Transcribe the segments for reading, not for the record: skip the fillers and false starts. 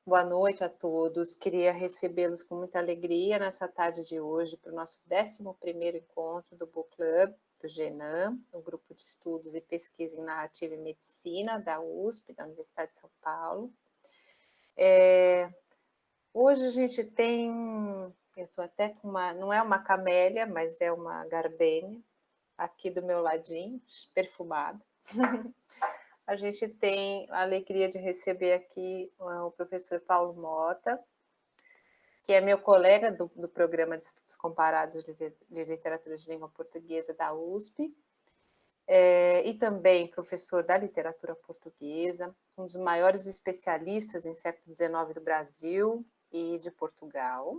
Boa noite a todos. Queria recebê-los com muita alegria nessa tarde de hoje para o nosso 11º encontro do Book Club do GENAM, o Grupo de Estudos e Pesquisa em Narrativa e Medicina da USP, da Universidade de São Paulo. Hoje a gente tem, eu estou até com não é uma camélia, mas é uma gardênia, aqui do meu ladinho, perfumada. A gente tem a alegria de receber aqui o professor Paulo Mota, que é meu colega do Programa de Estudos Comparados de Literatura de Língua Portuguesa da USP, e também professor da literatura portuguesa, um dos maiores especialistas em século XIX do Brasil e de Portugal,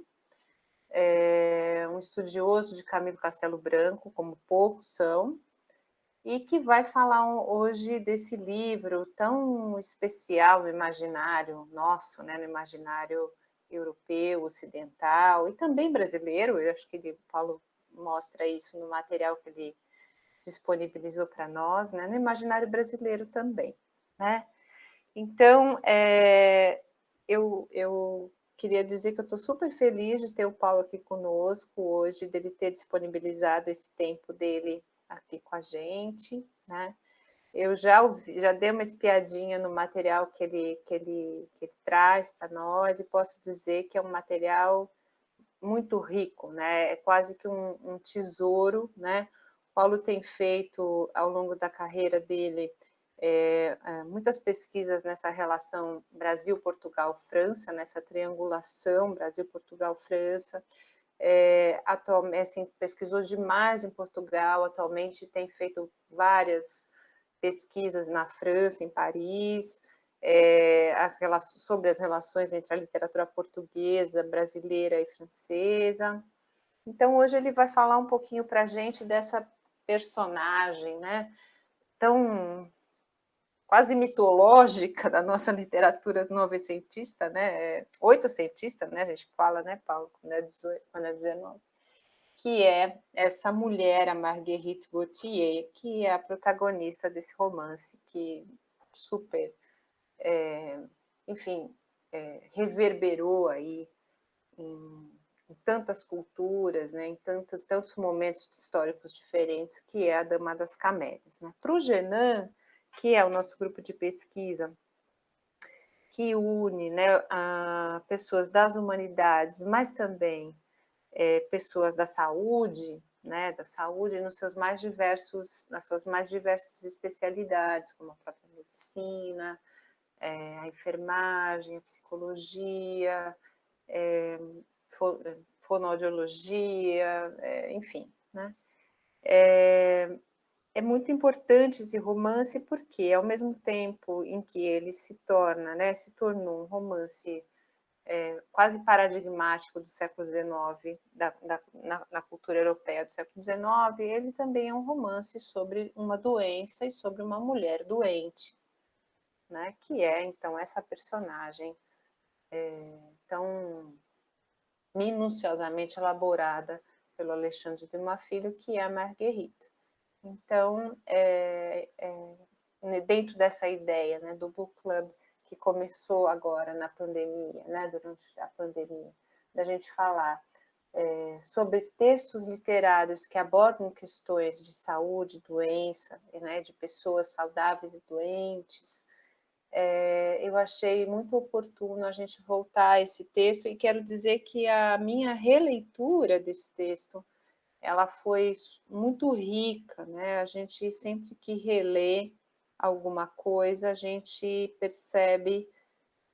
um estudioso de Camilo Castelo Branco, como poucos são, e que vai falar hoje desse livro tão especial no imaginário nosso, né, no imaginário europeu, ocidental e também brasileiro. Eu acho que o Paulo mostra isso no material que ele disponibilizou para nós, né, no imaginário brasileiro também, né? Então, eu queria dizer que eu estou super feliz de ter o Paulo aqui conosco hoje, dele ter disponibilizado esse tempo dele aqui com a gente, né? Eu já dei uma espiadinha no material que ele traz para nós e posso dizer que é um material muito rico, né? É quase que um tesouro, né? O Paulo tem feito, ao longo da carreira dele, muitas pesquisas nessa relação Brasil-Portugal-França, nessa triangulação Brasil-Portugal-França. Atualmente, assim, pesquisou demais em Portugal, atualmente tem feito várias pesquisas na França, em Paris, sobre as relações entre a literatura portuguesa, brasileira e francesa. Então, hoje ele vai falar um pouquinho para a gente dessa personagem, né, tão quase mitológica da nossa literatura novecentista, né, oitocentista, né, a gente fala, né, Paulo, quando é 19, que é essa mulher, a Marguerite Gautier, que é a protagonista desse romance, que super, enfim, reverberou aí em tantas culturas, né, em tantos momentos históricos diferentes, que é a Dama das Camélias, né? Para o Genan, que é o nosso grupo de pesquisa, que une, né, a pessoas das humanidades, mas também pessoas da saúde, né, da saúde nos seus mais diversos, nas suas mais diversas especialidades, como a própria medicina, a enfermagem, a psicologia, fonoaudiologia, enfim, né? É muito importante esse romance porque, ao mesmo tempo em que ele se torna, né, se tornou um romance quase paradigmático do século XIX, na cultura europeia do século XIX, ele também é um romance sobre uma doença e sobre uma mulher doente, né, que é, então, essa personagem tão minuciosamente elaborada pelo Alexandre de Dumas Filho, que é a Marguerite. Então, dentro dessa ideia, né, do Book Club, que começou agora na pandemia, né, durante a pandemia, da gente falar sobre textos literários que abordam questões de saúde, doença, né, de pessoas saudáveis e doentes, eu achei muito oportuno a gente voltar a esse texto e quero dizer que a minha releitura desse texto ela foi muito rica, né? A gente sempre que relê alguma coisa, a gente percebe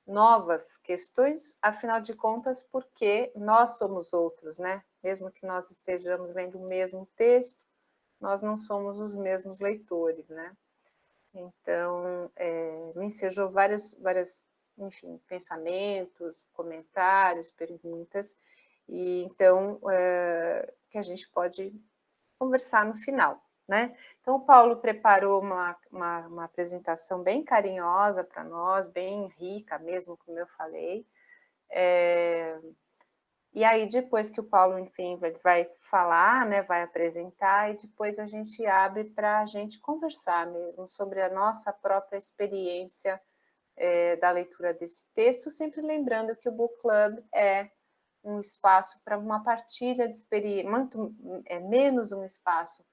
novas questões, afinal de contas, porque nós somos outros, né? Mesmo que nós estejamos lendo o mesmo texto, nós não somos os mesmos leitores, né? Então, me ensejou enfim, pensamentos, comentários, perguntas, e então, que a gente pode conversar no final, né? Então, o Paulo preparou uma apresentação bem carinhosa para nós, bem rica mesmo, como eu falei, e aí, depois que o Paulo, enfim, vai falar, né, vai apresentar, e depois a gente abre para a gente conversar mesmo sobre a nossa própria experiência da leitura desse texto, sempre lembrando que o Book Club é um espaço para uma partilha de experiência, menos um espaço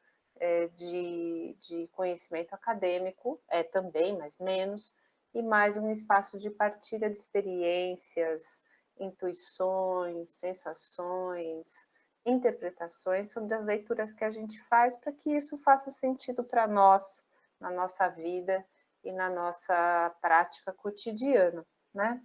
de conhecimento acadêmico, também, mas menos, e mais um espaço de partilha de experiências, intuições, sensações, interpretações sobre as leituras que a gente faz, para que isso faça sentido para nós, na nossa vida e na nossa prática cotidiana, né?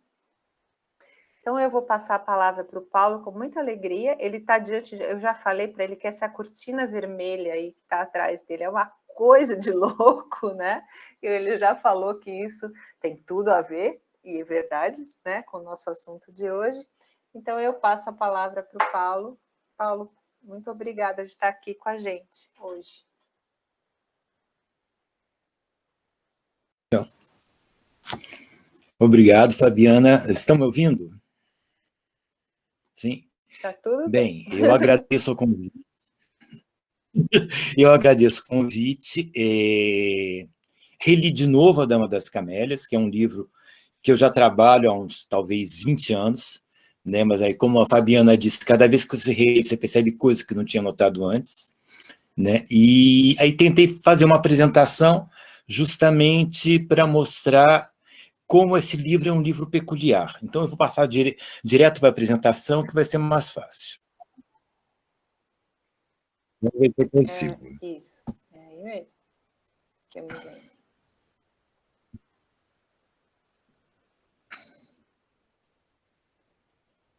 Então, eu vou passar a palavra para o Paulo com muita alegria. Ele está diante de... Eu já falei para ele que essa cortina vermelha aí que está atrás dele é uma coisa de louco, né? E ele já falou que isso tem tudo a ver, e é verdade, né, com o nosso assunto de hoje. Então, eu passo a palavra para o Paulo. Paulo, muito obrigada de estar aqui com a gente hoje. Obrigado, Fabiana. Estão me ouvindo? Sim? Está tudo bem? Eu agradeço o convite. Eu agradeço o convite. Reli de novo A Dama das Camélias, que é um livro que eu já trabalho há uns, talvez, 20 anos, né? Mas aí, como a Fabiana disse, cada vez que você relê, você percebe coisas que não tinha notado antes, né? E aí tentei fazer uma apresentação justamente para mostrar como esse livro é um livro peculiar. Então, eu vou passar direto para a apresentação, que vai ser mais fácil. Vamos ver se eu consigo. Isso, é aí mesmo, que eu me lembro.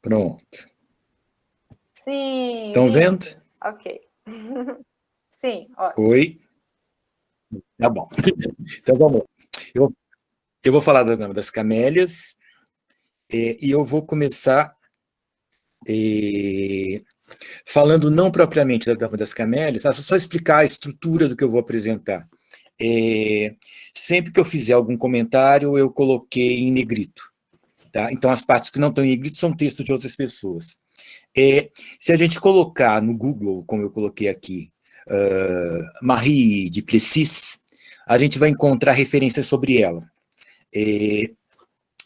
Pronto. Sim, estão lindo. Vendo? Ok. Sim, ótimo. Oi. Tá bom. Então, vamos lá. Eu vou falar da Dama das Camélias, e eu vou começar falando não propriamente da Dama das Camélias, só explicar a estrutura do que eu vou apresentar. Sempre que eu fizer algum comentário, eu coloquei em negrito. Tá? Então, as partes que não estão em negrito são texto de outras pessoas. Se a gente colocar no Google, como eu coloquei aqui, Marie de Plessis, a gente vai encontrar referências sobre ela.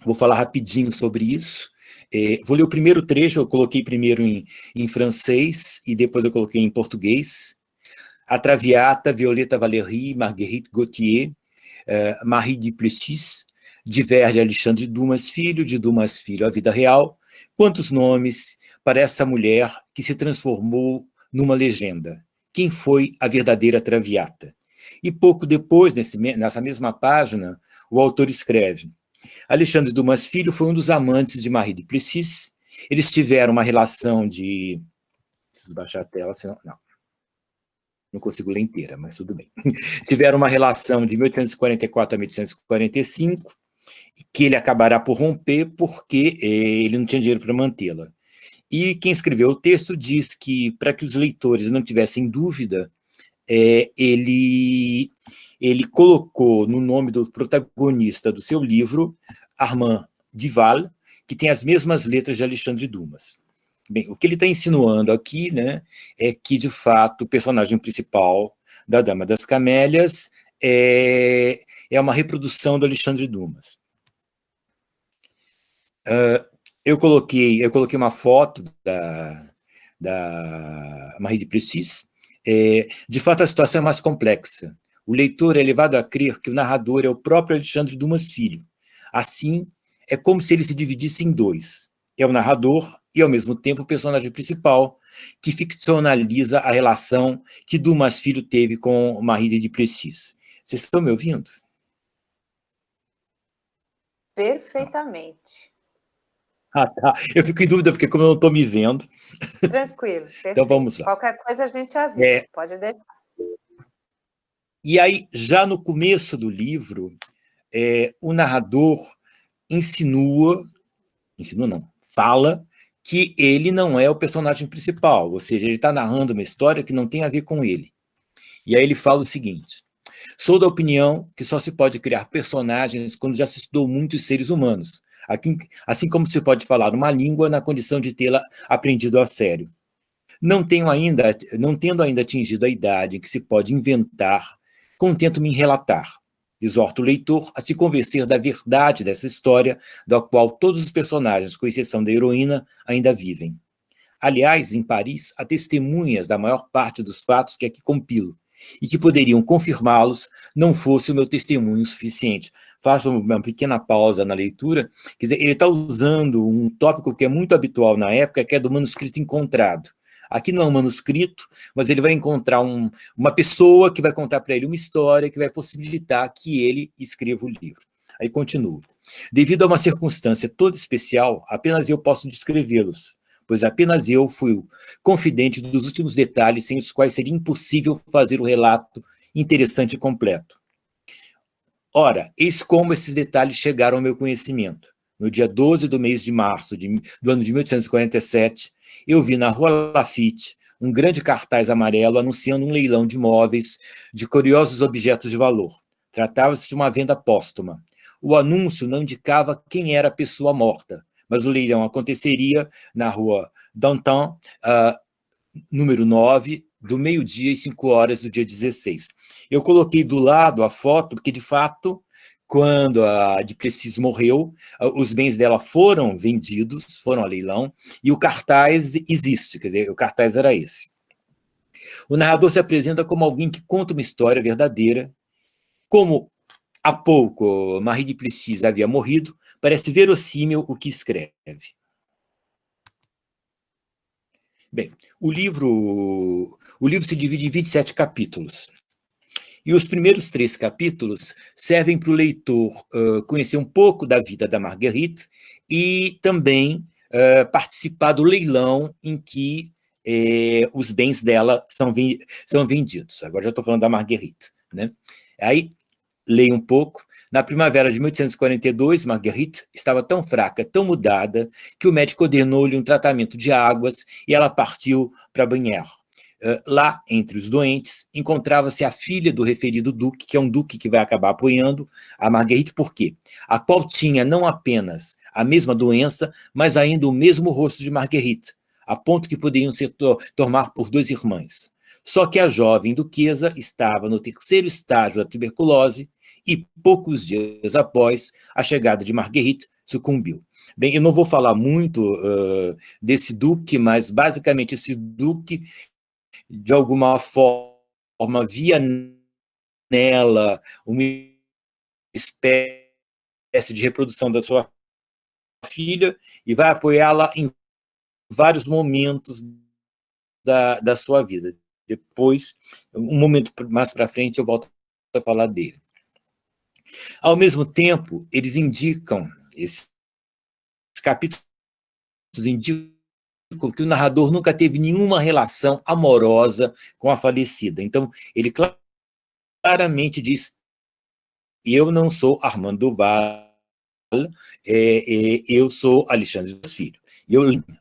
Vou falar rapidinho sobre isso. Vou ler o primeiro trecho, eu coloquei primeiro em francês e depois eu coloquei em português. A Traviata, Violeta Valéry, Marguerite Gautier, Marie de Plessis, diverge Alexandre Dumas Filho, de Dumas Filho, a vida real. Quantos nomes para essa mulher que se transformou numa legenda? Quem foi a verdadeira Traviata? E pouco depois, nessa mesma página, o autor escreve: Alexandre Dumas Filho foi um dos amantes de Marie de Plessis. Eles tiveram uma relação de... Preciso baixar a tela, senão... Não consigo ler inteira, mas tudo bem. Tiveram uma relação de 1844 a 1845, que ele acabará por romper porque ele não tinha dinheiro para mantê-la. E quem escreveu o texto diz que, para que os leitores não tivessem dúvida, ele colocou no nome do protagonista do seu livro, Armand Duval, que tem as mesmas letras de Alexandre Dumas. Bem, o que ele está insinuando aqui, né, é que, de fato, o personagem principal da Dama das Camélias é uma reprodução do Alexandre Dumas. Eu coloquei uma foto da Marie de Plessis. De fato, a situação é mais complexa. O leitor é levado a crer que o narrador é o próprio Alexandre Dumas Filho. Assim, é como se ele se dividisse em dois. É o narrador e, ao mesmo tempo, o personagem principal, que ficcionaliza a relação que Dumas Filho teve com Marie de Plessis. Vocês estão me ouvindo? Perfeitamente. Ah, tá. Eu fico em dúvida, porque como eu não estou me vendo... Tranquilo, perfeito. Então, vamos lá. Qualquer coisa a gente avisa, pode deixar. E aí, já no começo do livro, o narrador fala que ele não é o personagem principal, ou seja, ele está narrando uma história que não tem a ver com ele. E aí ele fala o seguinte: sou da opinião que só se pode criar personagens quando já se estudou muitos seres humanos, assim como se pode falar uma língua na condição de tê-la aprendido a sério. Não tendo ainda atingido a idade em que se pode inventar, contento-me em relatar. Exorto o leitor a se convencer da verdade dessa história, da qual todos os personagens, com exceção da heroína, ainda vivem. Aliás, em Paris, há testemunhas da maior parte dos fatos que aqui compilo, e que poderiam confirmá-los, não fosse o meu testemunho suficiente. Faço uma pequena pausa na leitura, quer dizer, ele está usando um tópico que é muito habitual na época, que é do manuscrito encontrado. Aqui não é um manuscrito, mas ele vai encontrar uma pessoa que vai contar para ele uma história que vai possibilitar que ele escreva o livro. Aí continua. Devido a uma circunstância toda especial, apenas eu posso descrevê-los, pois apenas eu fui o confidente dos últimos detalhes sem os quais seria impossível fazer o relato interessante e completo. Ora, eis como esses detalhes chegaram ao meu conhecimento. No dia 12 do mês de março do ano de 1847, eu vi na Rua Laffitte um grande cartaz amarelo anunciando um leilão de móveis de curiosos objetos de valor. Tratava-se de uma venda póstuma. O anúncio não indicava quem era a pessoa morta, mas o leilão aconteceria na Rua Danton, número 9, do meio-dia e 5 horas do dia 16. Eu coloquei do lado a foto, porque, de fato, quando a Duplessis morreu, os bens dela foram vendidos, foram a leilão, e o cartaz existe, quer dizer, o cartaz era esse. O narrador se apresenta como alguém que conta uma história verdadeira. Como há pouco Marie Duplessis havia morrido, parece verossímil o que escreve. Bem, o livro se divide em 27 capítulos. E os primeiros 3 capítulos servem para o leitor conhecer um pouco da vida da Marguerite e também participar do leilão em que os bens dela são vendidos. Agora já estou falando da Marguerite, né? Aí, leio um pouco. Na primavera de 1842, Marguerite estava tão fraca, tão mudada, que o médico ordenou-lhe um tratamento de águas e ela partiu para Bagnères. Lá, entre os doentes, encontrava-se a filha do referido duque, que é um duque que vai acabar apoiando a Marguerite, por quê? A qual tinha não apenas a mesma doença, mas ainda o mesmo rosto de Marguerite, a ponto que poderiam se tornar por 2 irmãs. Só que a jovem duquesa estava no 3º estágio da tuberculose e, poucos dias após a chegada de Marguerite, sucumbiu. Bem, eu não vou falar muito desse duque, mas, basicamente, esse duque, de alguma forma, via nela uma espécie de reprodução da sua filha e vai apoiá-la em vários momentos da sua vida. Depois, um momento mais para frente, eu volto a falar dele. Ao mesmo tempo, eles indicam, esses capítulos indicam que o narrador nunca teve nenhuma relação amorosa com a falecida. Então, ele claramente diz: eu não sou Armando Duval, eu sou Alexandre dos Filhos.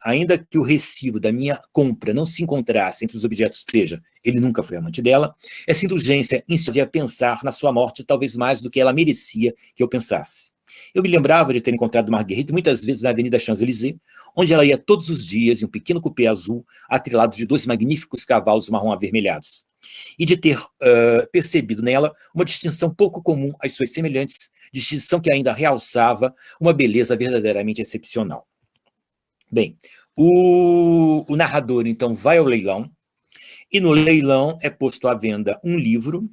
Ainda que o recibo da minha compra não se encontrasse entre os objetos, seja, ele nunca foi amante dela, essa indulgência incidia a pensar na sua morte talvez mais do que ela merecia que eu pensasse. Eu me lembrava de ter encontrado Marguerite muitas vezes na Avenida Champs-Élysées, onde ela ia todos os dias em um pequeno cupê azul, atrelado de 2 magníficos cavalos marrom avermelhados, e de ter percebido nela uma distinção pouco comum às suas semelhantes, distinção que ainda realçava uma beleza verdadeiramente excepcional. Bem, o narrador, então, vai ao leilão, e no leilão é posto à venda um livro,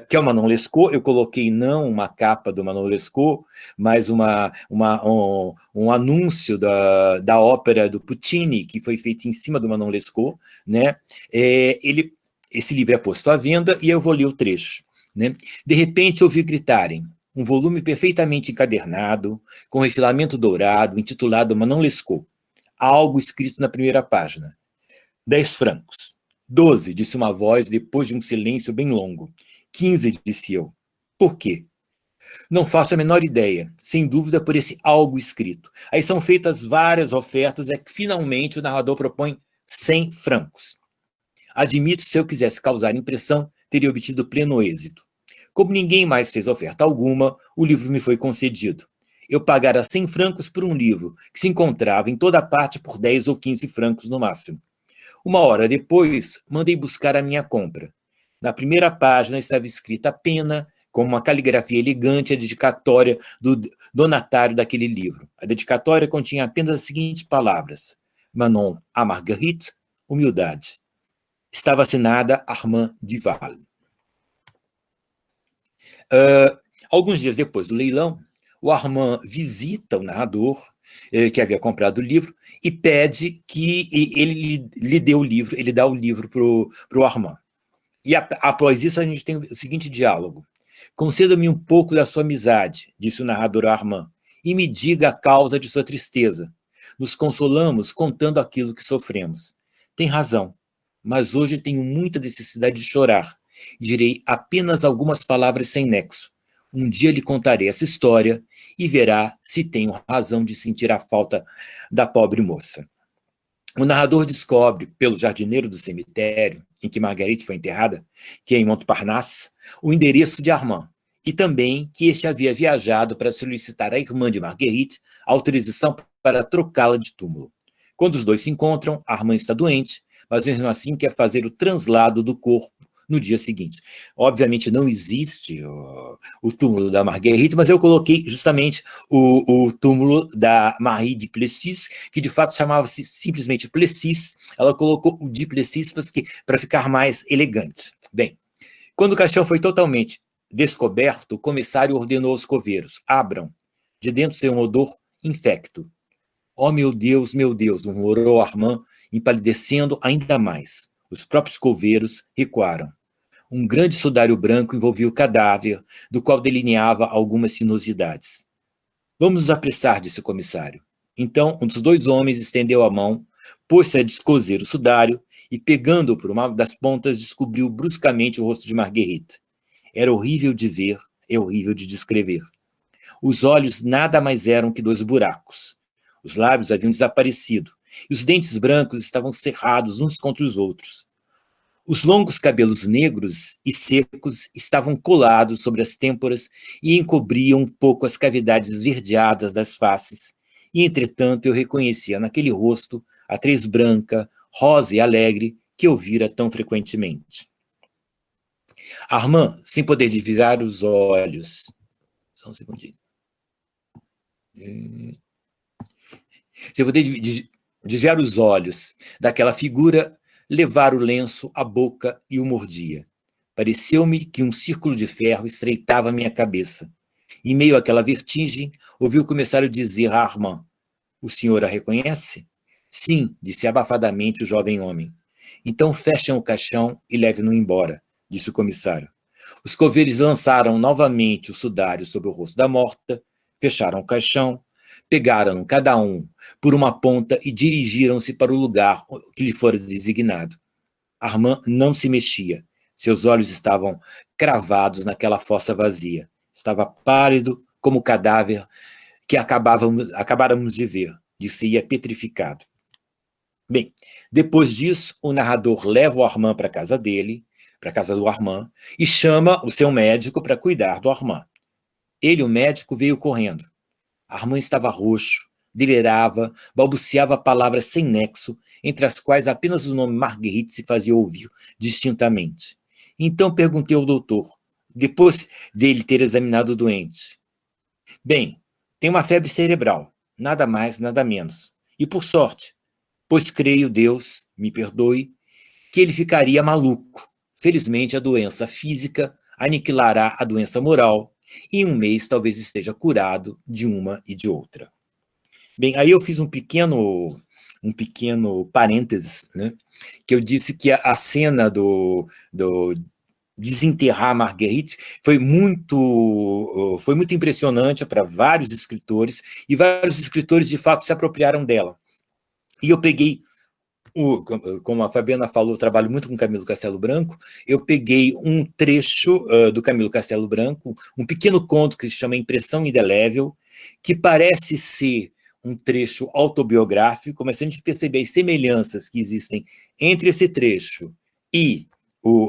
que é o Manon Lescaut. Eu coloquei não uma capa do Manon Lescaut, mas um anúncio da ópera do Puccini, que foi feito em cima do Manon Lescaut, né? Esse livro é posto à venda e eu vou ler o trecho, né? De repente ouvi gritarem: um volume perfeitamente encadernado, com refilamento dourado, intitulado Manon Lescaut. Há algo escrito na primeira página. 10 francos. 12, disse uma voz depois de um silêncio bem longo. 15, disse eu. Por quê? Não faço a menor ideia, sem dúvida por esse algo escrito. Aí são feitas várias ofertas, é que finalmente o narrador propõe 100 francos. Admito, se eu quisesse causar impressão, teria obtido pleno êxito. Como ninguém mais fez oferta alguma, o livro me foi concedido. Eu pagara 100 francos por um livro que se encontrava em toda parte por 10 ou 15 francos no máximo. Uma hora depois, mandei buscar a minha compra. Na primeira página estava escrita a pena com uma caligrafia elegante, a dedicatória do donatário daquele livro. A dedicatória continha apenas as seguintes palavras: Manon a Marguerite, humildade. Estava assinada Armand Duval. Alguns dias depois do leilão, o Armand visita o narrador que havia comprado o livro e pede que ele lhe dê o livro, ele dá o livro para o Armand. E após isso a gente tem o seguinte diálogo: conceda-me um pouco da sua amizade, disse o narrador ao Armand, e me diga a causa de sua tristeza. Nos consolamos contando aquilo que sofremos. Tem razão, mas hoje tenho muita necessidade de chorar. Direi apenas algumas palavras sem nexo. Um dia lhe contarei essa história e verá se tenho razão de sentir a falta da pobre moça. O narrador descobre, pelo jardineiro do cemitério em que Marguerite foi enterrada, que é em Montparnasse, o endereço de Armand, e também que este havia viajado para solicitar à irmã de Marguerite a autorização para trocá-la de túmulo. Quando os dois se encontram, Armand está doente, mas mesmo assim quer fazer o translado do corpo no dia seguinte. Obviamente não existe o túmulo da Marguerite, mas eu coloquei justamente o túmulo da Marie de Plessis, que de fato chamava-se simplesmente Plessis. Ela colocou o de Plessis para ficar mais elegante. Bem, quando o caixão foi totalmente descoberto, o comissário ordenou aos coveiros: abram. De dentro saiu um odor infecto. Oh, meu Deus, murmurou Armand, empalidecendo ainda mais. Os próprios coveiros recuaram. Um grande sudário branco envolvia o cadáver, do qual delineava algumas sinuosidades. Vamos nos apressar, disse o comissário. Então, um dos dois homens estendeu a mão, pôs-se a descoser o sudário e, pegando-o por uma das pontas, descobriu bruscamente o rosto de Marguerite. Era horrível de ver, é horrível de descrever. Os olhos nada mais eram que dois buracos. Os lábios haviam desaparecido, e os dentes brancos estavam cerrados uns contra os outros. Os longos cabelos negros e secos estavam colados sobre as têmporas e encobriam um pouco as cavidades esverdeadas das faces. E, entretanto, eu reconhecia naquele rosto a tez branca, rosa e alegre que eu vira tão frequentemente. Armand, sem poder desviar os olhos... Só um segundinho. Sem poder desviar os olhos daquela figura, levar o lenço à boca e o mordia. Pareceu-me que um círculo de ferro estreitava minha cabeça. Em meio àquela vertigem, ouvi o comissário dizer a Armand: o senhor a reconhece? Sim, disse abafadamente o jovem homem. Então fechem o caixão e levem-no embora, disse o comissário. Os coveiros lançaram novamente o sudário sobre o rosto da morta, fecharam o caixão, pegaram cada um por uma ponta e dirigiram-se para o lugar que lhe fora designado. Armand não se mexia. Seus olhos estavam cravados naquela fossa vazia. Estava pálido como o cadáver que acabáramos de ver. Disse-ia petrificado. Bem, depois disso, o narrador leva o Armand para a casa dele, para a casa do Armand, e chama o seu médico para cuidar do Armand. Ele, o médico, veio correndo. Armand estava roxo, delirava, balbuciava palavras sem nexo, entre as quais apenas o nome Marguerite se fazia ouvir distintamente. Então perguntei ao doutor, depois dele ter examinado o doente. Bem, tem uma febre cerebral, nada mais, nada menos. E por sorte, pois creio, Deus, me perdoe, que ele ficaria maluco. Felizmente, a doença física aniquilará a doença moral, e em um mês talvez esteja curado de uma e de outra. Bem, aí eu fiz um pequeno parênteses, né, que eu disse que a cena do desenterrar Marguerite foi muito impressionante para vários escritores, e vários escritores de fato se apropriaram dela. E eu peguei, como a Fabiana falou, eu trabalho muito com Camilo Castelo Branco, eu peguei um trecho do Camilo Castelo Branco, um pequeno conto que se chama Impressão Indelével, que parece ser um trecho autobiográfico, mas se a gente perceber as semelhanças que existem entre esse trecho e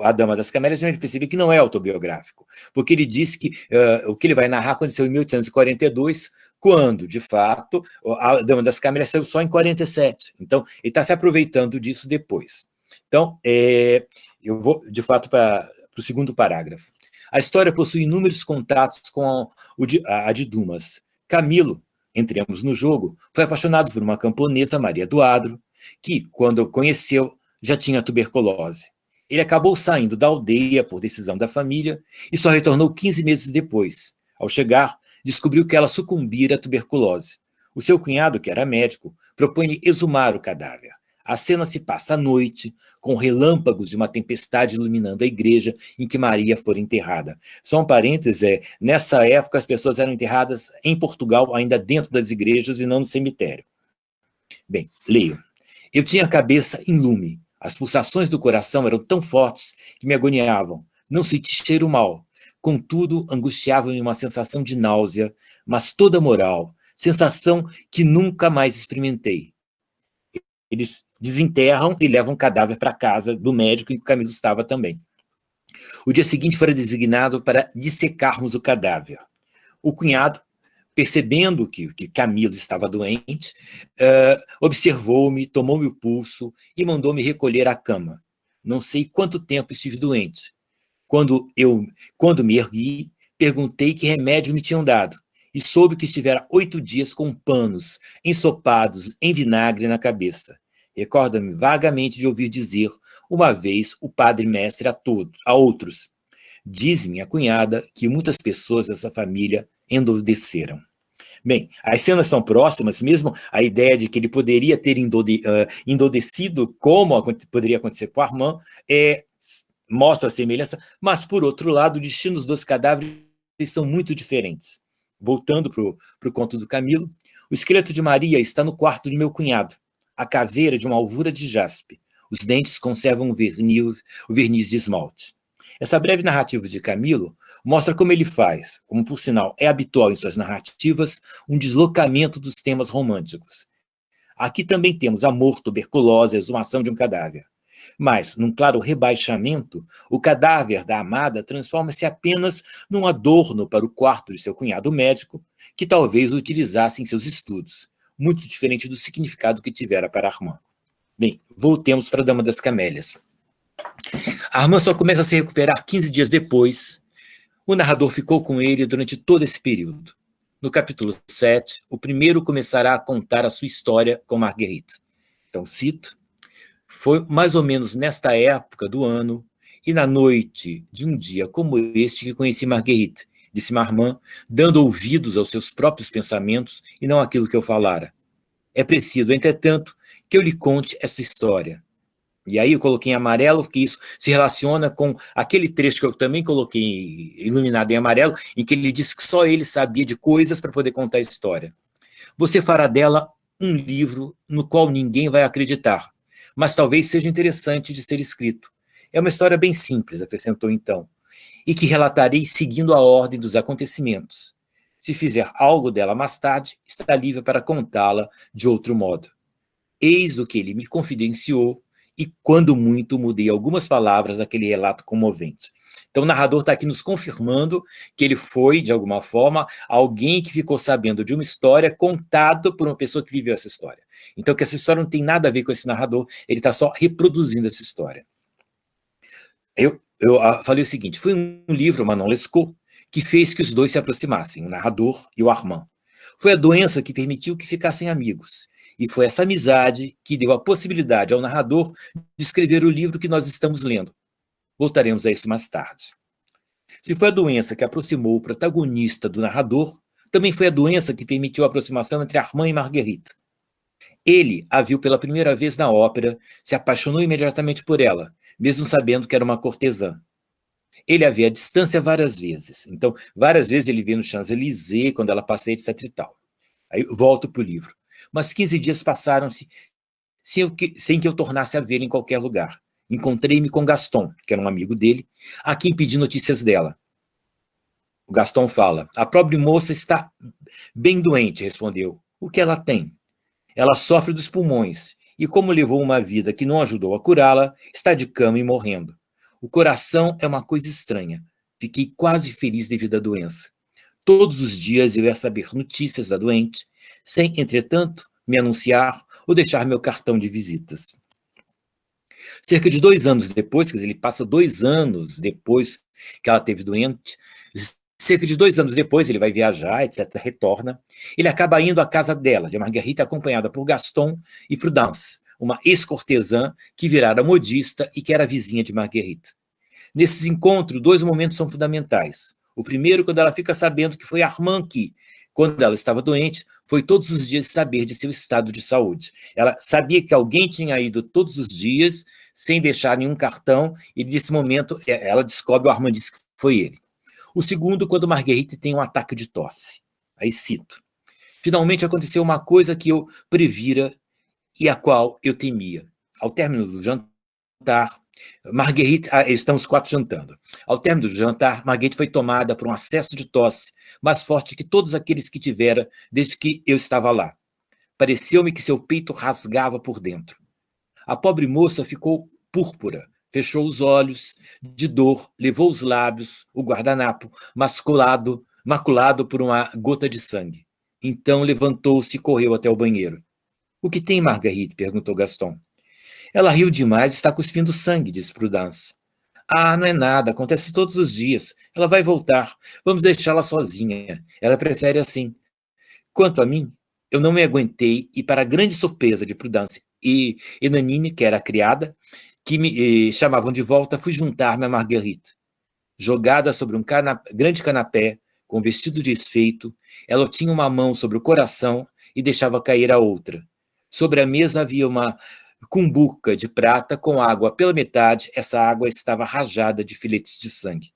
A Dama das Camélias, a gente percebe que não é autobiográfico, porque ele diz que o que ele vai narrar aconteceu em 1842, quando, de fato, A Dama das Camélias saiu só em 47. Então, ele está se aproveitando disso depois. Então, eu vou, de fato, para o segundo parágrafo. A história possui inúmeros contatos com a de Dumas. Camilo, entremos no jogo, foi apaixonado por uma camponesa, Maria do Adro, que, quando o conheceu, já tinha tuberculose. Ele acabou saindo da aldeia por decisão da família e só retornou 15 meses depois. Ao chegar, descobriu que ela sucumbira à tuberculose. O seu cunhado, que era médico, propõe-lhe exumar o cadáver. A cena se passa à noite, com relâmpagos de uma tempestade iluminando a igreja em que Maria fora enterrada. Só um parênteses, nessa época as pessoas eram enterradas em Portugal, ainda dentro das igrejas e não no cemitério. Bem, leio. Eu tinha a cabeça em lume. As pulsações do coração eram tão fortes que me agoniavam. Não senti cheiro mal. Contudo, angustiava-me uma sensação de náusea, mas toda moral, sensação que nunca mais experimentei. Eles desenterram e levam o cadáver para a casa do médico em que o Camilo estava também. O dia seguinte foi designado para dissecarmos o cadáver. O cunhado, percebendo que Camilo estava doente, observou-me, tomou-me o pulso e mandou-me recolher à cama. Não sei quanto tempo estive doente. Quando me ergui, perguntei que remédio me tinham dado e soube que estivera 8 dias com panos ensopados em vinagre na cabeça. Recorda-me vagamente de ouvir dizer, uma vez, o padre mestre a outros. Diz minha cunhada que muitas pessoas dessa família endureceram. Bem, as cenas são próximas, mesmo a ideia de que ele poderia ter endurecido, como poderia acontecer com Armand, mostra a semelhança, mas, por outro lado, os destinos dos cadáveres são muito diferentes. Voltando para o conto do Camilo, o esqueleto de Maria está no quarto de meu cunhado, a caveira de uma alvura de jaspe. Os dentes conservam o verniz de esmalte. Essa breve narrativa de Camilo mostra como ele faz, como por sinal é habitual em suas narrativas, um deslocamento dos temas românticos. Aqui também temos amor, tuberculose, a exumação de um cadáver. Mas, num claro rebaixamento, o cadáver da amada transforma-se apenas num adorno para o quarto de seu cunhado médico, que talvez o utilizasse em seus estudos, muito diferente do significado que tivera para Armand. Bem, voltemos para a Dama das Camélias. Armand só começa a se recuperar 15 dias depois. O narrador ficou com ele durante todo esse período. No capítulo 7, o primeiro começará a contar a sua história com Marguerite. Então, cito, foi mais ou menos nesta época do ano e na noite de um dia como este que conheci Marguerite, disse Armand, dando ouvidos aos seus próprios pensamentos e não àquilo que eu falara. É preciso, entretanto, que eu lhe conte essa história. E aí eu coloquei em amarelo, porque isso se relaciona com aquele trecho que eu também coloquei iluminado em amarelo, em que ele disse que só ele sabia de coisas para poder contar a história. Você fará dela um livro no qual ninguém vai acreditar, mas talvez seja interessante de ser escrito. É uma história bem simples, acrescentou então, e que relatarei seguindo a ordem dos acontecimentos. Se fizer algo dela mais tarde, está livre para contá-la de outro modo. Eis o que ele me confidenciou, e, quando muito, mudei algumas palavras daquele relato comovente. Então, o narrador está aqui nos confirmando que ele foi, de alguma forma, alguém que ficou sabendo de uma história contada por uma pessoa que viveu essa história. Então, que essa história não tem nada a ver com esse narrador, ele está só reproduzindo essa história. Eu falei o seguinte, foi um livro, Manon Lescaut, que fez que os dois se aproximassem, o narrador e o Armand. Foi a doença que permitiu que ficassem amigos. E foi essa amizade que deu a possibilidade ao narrador de escrever o livro que nós estamos lendo. Voltaremos a isso mais tarde. Se foi a doença que aproximou o protagonista do narrador, também foi a doença que permitiu a aproximação entre Armand e Marguerite. Ele a viu pela primeira vez na ópera, se apaixonou imediatamente por ela, mesmo sabendo que era uma cortesã. Ele a vê à distância várias vezes. Então, várias vezes ele vê no Champs-Élysées, quando ela passeia, etc e tal. Aí volto para o livro. Mas 15 dias passaram-se sem que eu tornasse a vê-la em qualquer lugar. Encontrei-me com Gaston, que era um amigo dele, a quem pedi notícias dela. O Gaston fala, a pobre moça está bem doente, respondeu. O que ela tem? Ela sofre dos pulmões, e como levou uma vida que não ajudou a curá-la, está de cama e morrendo. O coração é uma coisa estranha. Fiquei quase feliz devido à doença. Todos os dias eu ia saber notícias da doente, sem, entretanto, me anunciar ou deixar meu cartão de visitas. Cerca de 2 anos depois, quer dizer, ele passa 2 anos depois que ela teve doente. Cerca de 2 anos depois, ele vai viajar, etc., retorna. Ele acaba indo à casa dela, de Marguerite, acompanhada por Gaston e Prudence, uma ex-cortesã que virara modista e que era vizinha de Marguerite. Nesses encontros, 2 momentos são fundamentais. O primeiro, quando ela fica sabendo que foi Armand que, quando ela estava doente, foi todos os dias saber de seu estado de saúde. Ela sabia que alguém tinha ido todos os dias, sem deixar nenhum cartão, e nesse momento ela descobre o Armand diz que foi ele. O segundo, quando Marguerite tem um ataque de tosse. Aí cito. Finalmente aconteceu uma coisa que eu previra e a qual eu temia. Ao término do jantar, Marguerite, estamos 4 jantando. Ao término do jantar, Marguerite foi tomada por um acesso de tosse, mais forte que todos aqueles que tivera desde que eu estava lá. Pareceu-me que seu peito rasgava por dentro. A pobre moça ficou púrpura, fechou os olhos, de dor, levou os lábios, o guardanapo, maculado por uma gota de sangue. Então levantou-se e correu até o banheiro. O que tem, Marguerite? Perguntou Gaston. Ela riu demais e está cuspindo sangue, disse Prudence. Ah, não é nada, acontece todos os dias. Ela vai voltar. Vamos deixá-la sozinha. Ela prefere assim. Quanto a mim, eu não me aguentei e, para a grande surpresa de Prudence e Nanine, que era a criada, que me chamavam de volta, fui juntar-me a Marguerite. Jogada sobre um grande canapé, com vestido desfeito, ela tinha uma mão sobre o coração e deixava cair a outra. Sobre a mesa havia uma cumbuca de prata com água pela metade. Essa água estava rajada de filetes de sangue.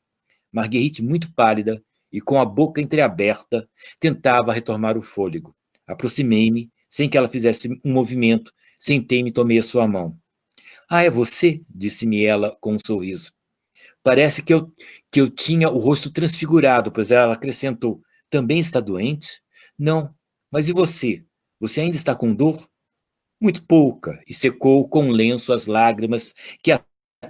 Marguerite, muito pálida e com a boca entreaberta, tentava retomar o fôlego. Aproximei-me, sem que ela fizesse um movimento, sentei-me e tomei a sua mão. Ah, é você? Disse-me ela com um sorriso. Parece que eu tinha o rosto transfigurado, pois ela acrescentou, também está doente? Não, mas e você? Você ainda está com dor? Muito pouca, e secou com um lenço as lágrimas que a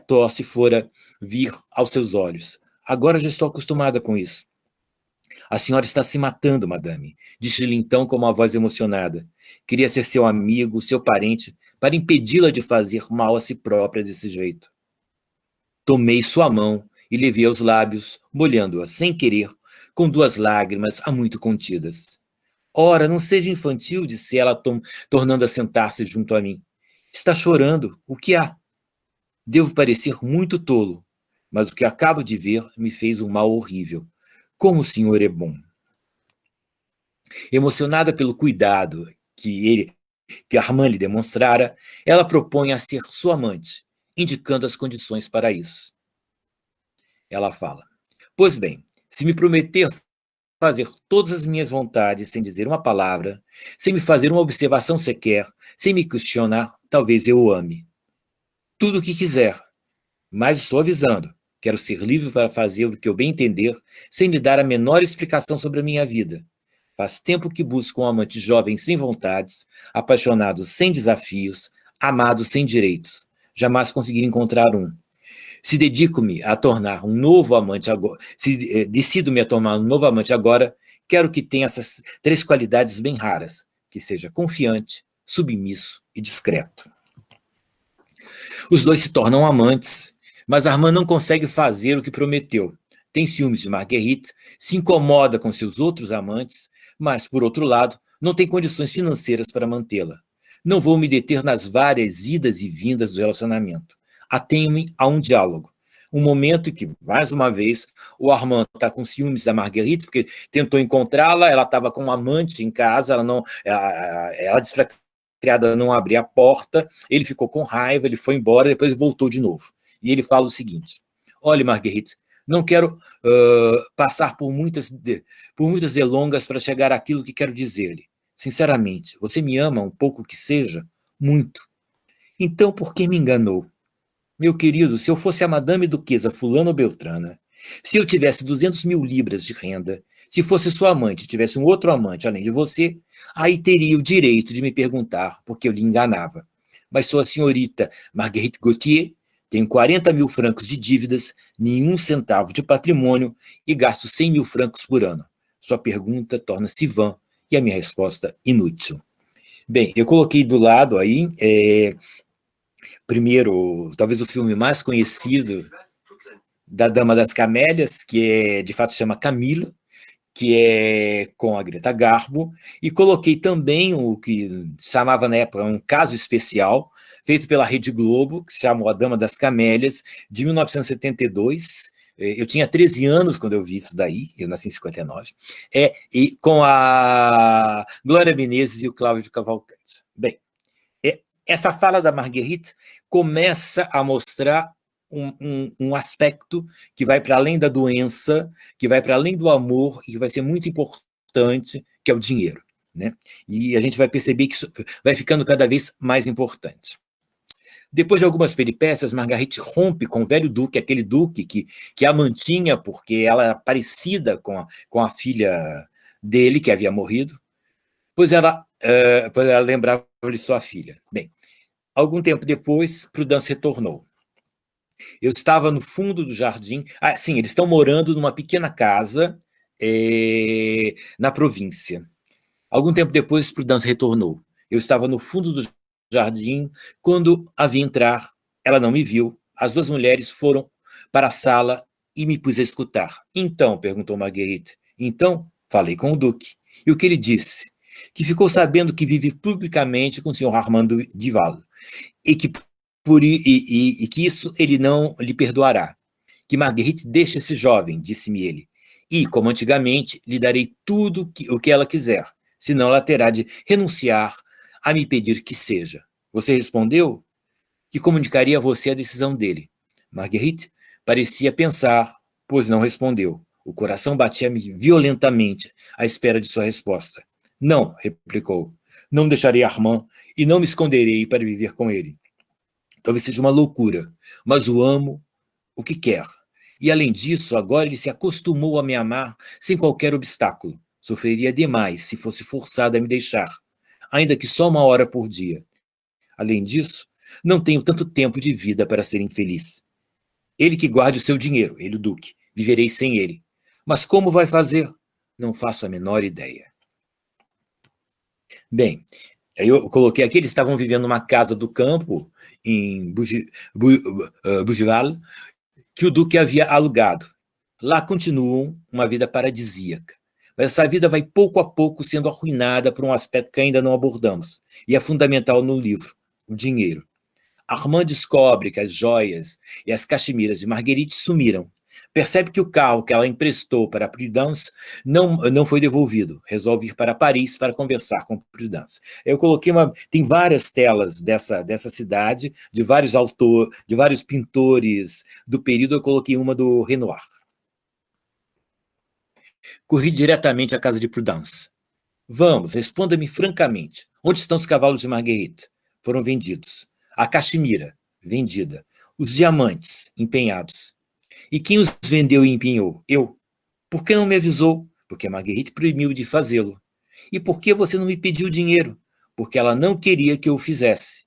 tosse fora vir aos seus olhos. Agora já estou acostumada com isso. A senhora está se matando, madame, disse-lhe então com uma voz emocionada. Queria ser seu amigo, seu parente, para impedi-la de fazer mal a si própria desse jeito. Tomei sua mão e levei aos lábios, molhando-a sem querer, com 2 lágrimas há muito contidas. Ora, não seja infantil, disse ela, tornando a sentar-se junto a mim. Está chorando, o que há? Devo parecer muito tolo, mas o que acabo de ver me fez um mal horrível. Como o senhor é bom. Emocionada pelo cuidado que Armand lhe demonstrara, ela propõe a ser sua amante, indicando as condições para isso. Ela fala, pois bem, se me prometer fazer todas as minhas vontades sem dizer uma palavra, sem me fazer uma observação sequer, sem me questionar, talvez eu o ame. Tudo o que quiser, mas estou avisando, quero ser livre para fazer o que eu bem entender, sem lhe dar a menor explicação sobre a minha vida. Faz tempo que busco um amante jovem sem vontades, apaixonado sem desafios, amado sem direitos. Jamais consegui encontrar um. Se dedico-me a tornar um novo amante agora, se decido-me a tornar um novo amante agora, quero que tenha essas 3 qualidades bem raras, que seja confiante, submisso e discreto. Os 2 se tornam amantes, mas Armand não consegue fazer o que prometeu. Tem ciúmes de Marguerite, se incomoda com seus outros amantes, mas, por outro lado, não tem condições financeiras para mantê-la. Não vou me deter nas várias idas e vindas do relacionamento. Atenho-me a um diálogo. Um momento em que, mais uma vez, o Armand está com ciúmes da Marguerite, porque tentou encontrá-la, ela estava com um amante em casa, ela disse para a criada não abrir a porta, ele ficou com raiva, ele foi embora, depois voltou de novo. E ele fala o seguinte, olha, Marguerite, não quero passar por muitas delongas para chegar àquilo que quero dizer-lhe. Sinceramente, você me ama um pouco que seja? Muito. Então, por que me enganou? Meu querido, se eu fosse a Madame Duquesa fulano ou Beltrana, se eu tivesse 200.000 libras de renda, se fosse sua amante e tivesse um outro amante além de você, aí teria o direito de me perguntar por que eu lhe enganava. Mas sou a senhorita Marguerite Gautier, tenho 40.000 francos de dívidas, nenhum centavo de patrimônio e gasto 100.000 francos por ano. Sua pergunta torna-se vã e a minha resposta inútil. Bem, eu coloquei do lado aí, primeiro, talvez o filme mais conhecido da Dama das Camélias, que de fato chama Camila, que é com a Greta Garbo, e coloquei também o que chamava na época um caso especial, feito pela Rede Globo, que se chamou A Dama das Camélias, de 1972. Eu tinha 13 anos quando eu vi isso daí, eu nasci em 59, e com a Glória Menezes e o Cláudio Cavalcante. Bem, essa fala da Marguerite começa a mostrar um aspecto que vai para além da doença, que vai para além do amor e que vai ser muito importante, que é o dinheiro, né? E a gente vai perceber que isso vai ficando cada vez mais importante. Depois de algumas peripécias, Marguerite rompe com o velho duque, aquele duque que a mantinha porque ela era parecida com a filha dele, que havia morrido, pois ela lembrava de sua filha. Bem, algum tempo depois, Prudence retornou. Eu estava no fundo do jardim. Sim, eles estão morando numa pequena casa na província. Algum tempo depois, Prudence retornou. Eu estava no fundo do jardim. Quando a vi entrar, ela não me viu. As duas mulheres foram para a sala e me pus a escutar. Então, perguntou Marguerite. Então, falei com o duque. E o que ele disse? Que ficou sabendo que vive publicamente com o senhor Armando Duval e que que isso ele não lhe perdoará. Que Marguerite deixe esse jovem, disse-me ele, e, como antigamente, lhe darei tudo o que ela quiser, senão ela terá de renunciar a me pedir que seja. Você respondeu? Que comunicaria a você a decisão dele. Marguerite parecia pensar, pois não respondeu. O coração batia-me violentamente à espera de sua resposta. Não, replicou, não deixarei Armand e não me esconderei para viver com ele. Talvez seja uma loucura, mas o amo o que quer. E, além disso, agora ele se acostumou a me amar sem qualquer obstáculo. Sofreria demais se fosse forçado a me deixar, ainda que só 1 hora por dia. Além disso, não tenho tanto tempo de vida para ser infeliz. Ele que guarde o seu dinheiro, ele o duque. Viverei sem ele. Mas como vai fazer? Não faço a menor ideia. Bem, eu coloquei aqui, eles estavam vivendo numa casa do campo, em Bougival, que o duque havia alugado. Lá continuam uma vida paradisíaca. Mas essa vida vai pouco a pouco sendo arruinada por um aspecto que ainda não abordamos, e é fundamental no livro, o dinheiro. Armand descobre que as joias e as cachemiras de Marguerite sumiram. Percebe que o carro que ela emprestou para Prudence não foi devolvido. Resolve ir para Paris para conversar com Prudence. Eu coloquei tem várias telas dessa cidade, de vários autores, de vários pintores do período. Eu coloquei uma do Renoir. Corri diretamente à casa de Prudence. Vamos, responda-me francamente. Onde estão os cavalos de Marguerite? Foram vendidos. A cachemira, vendida. Os diamantes, empenhados. E quem os vendeu e empenhou? Eu. Por que não me avisou? Porque Marguerite proibiu de fazê-lo. E por que você não me pediu dinheiro? Porque ela não queria que eu o fizesse.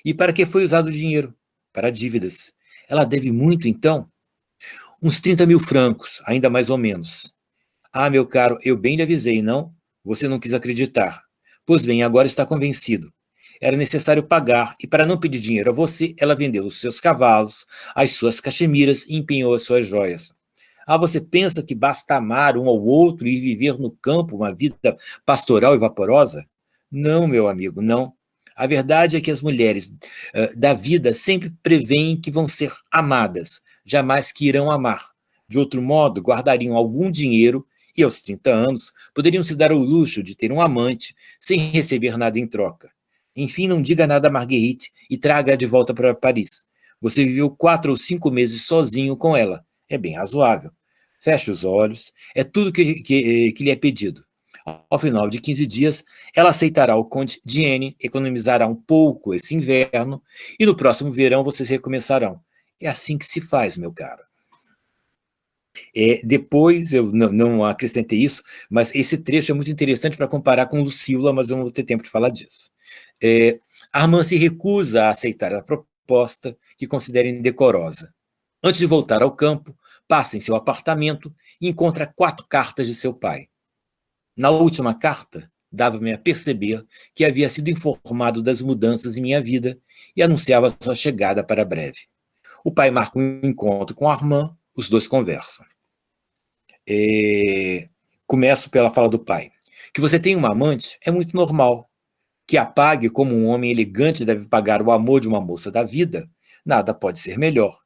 E para que foi usado o dinheiro? Para dívidas. Ela deve muito, então? Uns 30 mil francos, ainda mais ou menos. Ah, meu caro, eu bem lhe avisei, não? Você não quis acreditar. Pois bem, agora está convencido. Era necessário pagar, e para não pedir dinheiro a você, ela vendeu os seus cavalos, as suas cachemiras e empenhou as suas joias. Ah, você pensa que basta amar um ao outro e viver no campo uma vida pastoral e vaporosa? Não, meu amigo, não. A verdade é que as mulheres da vida sempre preveem que vão ser amadas, jamais que irão amar. De outro modo, guardariam algum dinheiro e, aos 30 anos, poderiam se dar o luxo de ter um amante sem receber nada em troca. Enfim, não diga nada a Marguerite e traga-a de volta para Paris. Você viveu 4 ou 5 meses sozinho com ela. É bem razoável. Feche os olhos. É tudo que lhe é pedido. Ao final de 15 dias, ela aceitará o conde de N, economizará um pouco esse inverno, e no próximo verão vocês recomeçarão. É assim que se faz, meu caro. Depois, eu não acrescentei isso, mas esse trecho é muito interessante para comparar com Lucila, mas eu não vou ter tempo de falar disso. Armand se recusa a aceitar a proposta que considera indecorosa. Antes de voltar ao campo, passa em seu apartamento e encontra 4 cartas de seu pai. Na última carta, dava-me a perceber que havia sido informado das mudanças em minha vida e anunciava sua chegada para breve. O pai marca um encontro com Armand, Os dois conversam. Começo pela fala do pai. Que você tenha uma amante é muito normal. Que a pague como um homem elegante deve pagar o amor de uma moça da vida, nada pode ser melhor.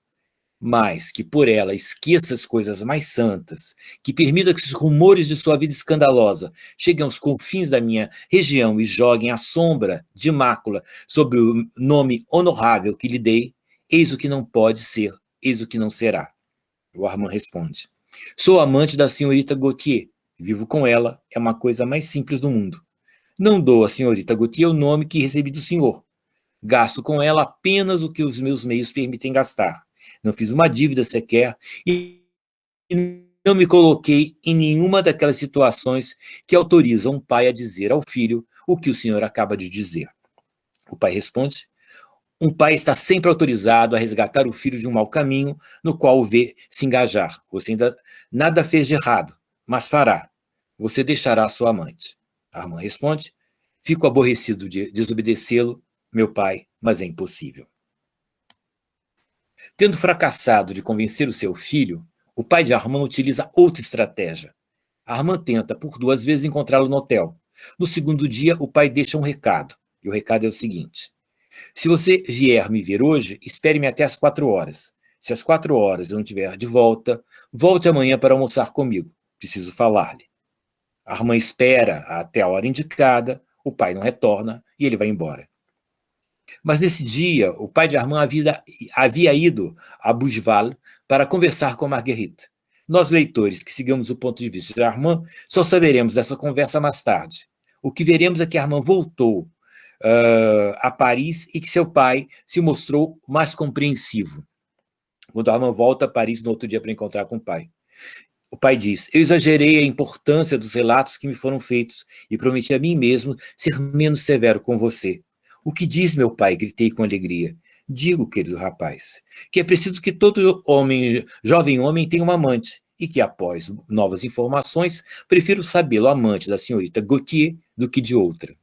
Mas que por ela esqueça as coisas mais santas, que permita que os rumores de sua vida escandalosa cheguem aos confins da minha região e joguem a sombra de mácula sobre o nome honorável que lhe dei, eis o que não pode ser, eis o que não será. O Armand responde. Sou amante da senhorita Gautier, vivo com ela, é uma coisa mais simples do mundo. Não dou à senhorita Gautier o nome que recebi do senhor. Gasto com ela apenas o que os meus meios permitem gastar. Não fiz uma dívida sequer e não me coloquei em nenhuma daquelas situações que autorizam um pai a dizer ao filho o que o senhor acaba de dizer. O pai responde, um pai está sempre autorizado a resgatar o filho de um mau caminho no qual o vê se engajar. Você ainda nada fez de errado, mas fará. Você deixará sua amante. Armand responde, fico aborrecido de desobedecê-lo, meu pai, mas é impossível. Tendo fracassado de convencer o seu filho, o pai de Armand utiliza outra estratégia. Armand tenta por 2 vezes encontrá-lo no hotel. No segundo dia, o pai deixa um recado, e o recado é o seguinte, se você vier me ver hoje, espere-me até às 4 horas. Se às 4 horas eu não estiver de volta, volte amanhã para almoçar comigo. Preciso falar-lhe. Armand espera até a hora indicada, o pai não retorna e ele vai embora. Mas nesse dia, o pai de Armand havia ido a Bougival para conversar com Marguerite. Nós, leitores que sigamos o ponto de vista de Armand, só saberemos dessa conversa mais tarde. O que veremos é que Armand voltou a Paris e que seu pai se mostrou mais compreensivo. Quando Armand volta a Paris no outro dia para encontrar com o pai. O pai diz, eu exagerei a importância dos relatos que me foram feitos e prometi a mim mesmo ser menos severo com você. O que diz, meu pai? Gritei com alegria. Digo, querido rapaz, que é preciso que todo jovem homem tenha uma amante e que, após novas informações, prefiro sabê-lo amante da senhorita Gautier do que de outra.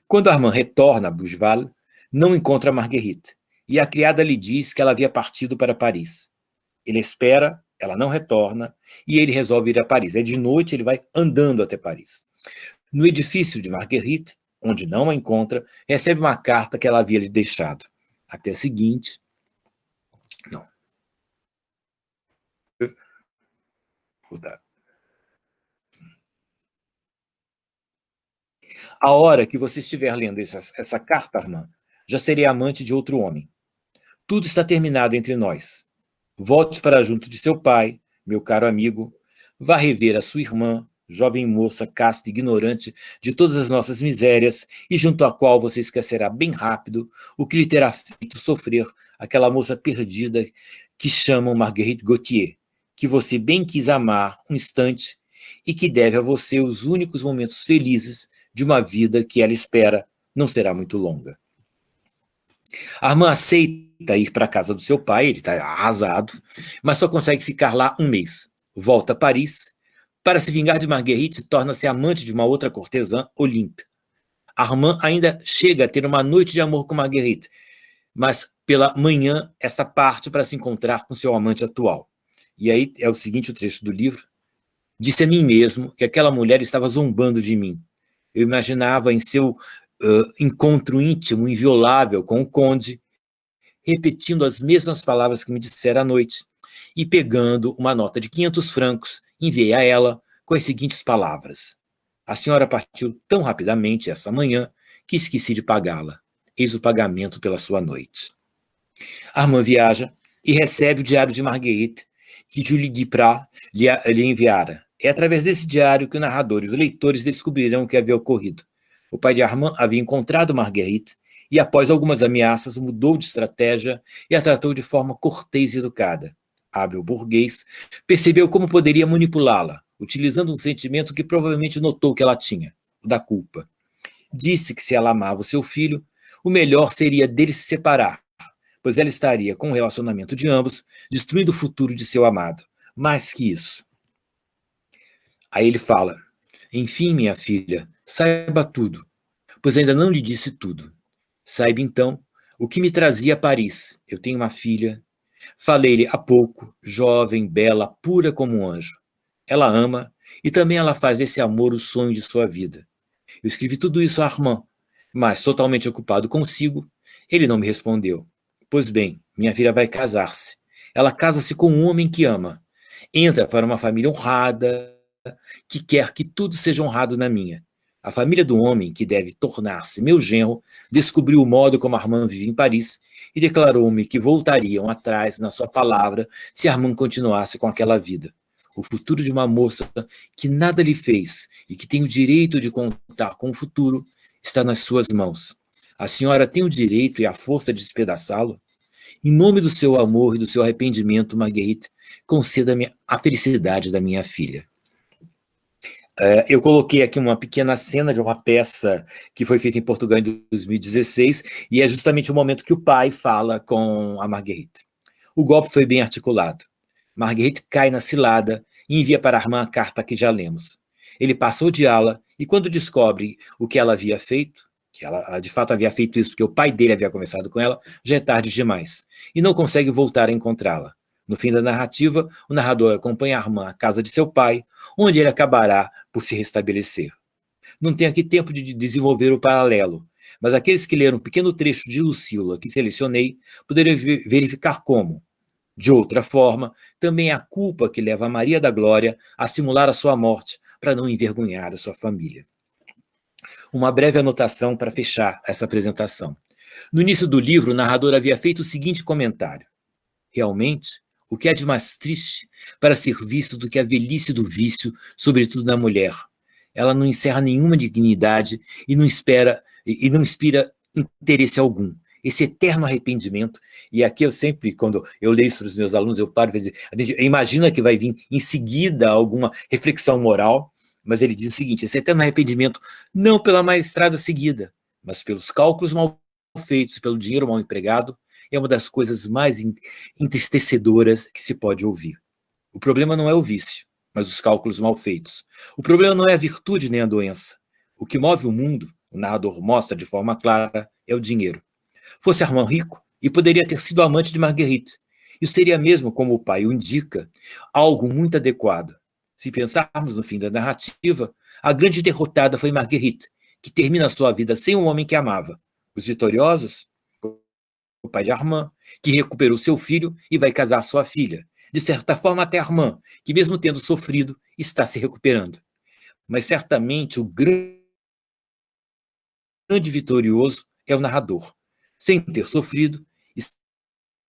Quando Armand retorna a Bougival, não encontra Marguerite, e a criada lhe diz que ela havia partido para Paris. Ele espera, ela não retorna, e ele resolve ir a Paris. De noite, ele vai andando até Paris. No edifício de Marguerite, onde não a encontra, recebe uma carta que ela havia lhe deixado. Até a seguinte... Não. Vou dar. A hora que você estiver lendo essa carta, Armand, já serei amante de outro homem. Tudo está terminado entre nós. Volte para junto de seu pai, meu caro amigo, vá rever a sua irmã, jovem moça casta e ignorante de todas as nossas misérias, e junto à qual você esquecerá bem rápido o que lhe terá feito sofrer aquela moça perdida que chamam Marguerite Gautier, que você bem quis amar um instante e que deve a você os únicos momentos felizes de uma vida que ela espera não será muito longa. Armand aceita ir para a casa do seu pai, ele está arrasado, mas só consegue ficar lá 1 mês. Volta a Paris, para se vingar de Marguerite, torna-se amante de uma outra cortesã, Olympe. Armand ainda chega a ter uma noite de amor com Marguerite, mas pela manhã esta parte para se encontrar com seu amante atual. E aí é o seguinte o trecho do livro. Disse a mim mesmo que aquela mulher estava zombando de mim. Eu imaginava em seu encontro íntimo, inviolável com o conde, repetindo as mesmas palavras que me dissera à noite, e pegando uma nota de 500 francos, enviei a ela com as seguintes palavras. A senhora partiu tão rapidamente essa manhã que esqueci de pagá-la. Eis o pagamento pela sua noite. Armand viaja e recebe o diário de Marguerite, que Julie Duprat lhe enviara. É através desse diário que o narrador e os leitores descobrirão o que havia ocorrido. O pai de Armand havia encontrado Marguerite e, após algumas ameaças, mudou de estratégia e a tratou de forma cortês e educada. Hábil burguês, percebeu como poderia manipulá-la, utilizando um sentimento que provavelmente notou que ela tinha, o da culpa. Disse que se ela amava o seu filho, o melhor seria dele se separar, pois ela estaria com o relacionamento de ambos, destruindo o futuro de seu amado. Mais que isso. Aí ele fala, enfim, minha filha, saiba tudo, pois ainda não lhe disse tudo. Saiba, então, o que me trazia a Paris. Eu tenho uma filha, Falei-lhe há pouco, jovem, bela, pura como um anjo. Ela ama, e também ela faz desse amor o sonho de sua vida. Eu escrevi tudo isso a Armand, mas, totalmente ocupado consigo, ele não me respondeu. Pois bem, minha filha vai casar-se. Ela casa-se com um homem que ama. Entra para uma família honrada, que quer que tudo seja honrado na minha. A família do homem, que deve tornar-se meu genro, descobriu o modo como Armand vive em Paris e declarou-me que voltariam atrás na sua palavra se Armand continuasse com aquela vida. O futuro de uma moça que nada lhe fez e que tem o direito de contar com o futuro está nas suas mãos. A senhora tem o direito e a força de despedaçá-lo? Em nome do seu amor e do seu arrependimento, Marguerite, conceda-me a felicidade da minha filha. Eu coloquei aqui uma pequena cena de uma peça que foi feita em Portugal em 2016, e é justamente o momento que o pai fala com a Marguerite. O golpe foi bem articulado. Marguerite cai na cilada e envia para Armand a carta que já lemos. Ele passa a odiá-la, e quando descobre o que ela havia feito, que ela de fato havia feito isso porque o pai dele havia conversado com ela, já é tarde demais, e não consegue voltar a encontrá-la. No fim da narrativa, o narrador acompanha Armand à casa de seu pai, onde ele acabará por se restabelecer. Não tenho aqui tempo de desenvolver o paralelo, mas aqueles que leram um pequeno trecho de Lucila que selecionei poderiam verificar como, de outra forma, também é a culpa que leva a Maria da Glória a simular a sua morte para não envergonhar a sua família. Uma breve anotação para fechar essa apresentação. No início do livro, o narrador havia feito o seguinte comentário: realmente, o que é de mais triste para ser visto do que a velhice do vício, sobretudo na mulher? Ela não encerra nenhuma dignidade e não inspira interesse algum. Esse eterno arrependimento, e aqui eu sempre, quando eu leio isso para os meus alunos, eu paro e dizer, a gente imagina que vai vir em seguida alguma reflexão moral, mas ele diz o seguinte: esse eterno arrependimento, não pela má estrada seguida, mas pelos cálculos mal feitos, pelo dinheiro mal empregado, é uma das coisas mais entristecedoras que se pode ouvir. O problema não é o vício, mas os cálculos mal feitos. O problema não é a virtude nem a doença. O que move o mundo, o narrador mostra de forma clara, é o dinheiro. Fosse Armand rico, e poderia ter sido amante de Marguerite. Isso seria mesmo, como o pai o indica, algo muito adequado. Se pensarmos no fim da narrativa, a grande derrotada foi Marguerite, que termina sua vida sem um homem que amava. Os vitoriosos, o pai de Armand, que recuperou seu filho e vai casar sua filha. De certa forma, até Armand, que mesmo tendo sofrido, está se recuperando. Mas certamente o grande vitorioso é o narrador. Sem ter sofrido,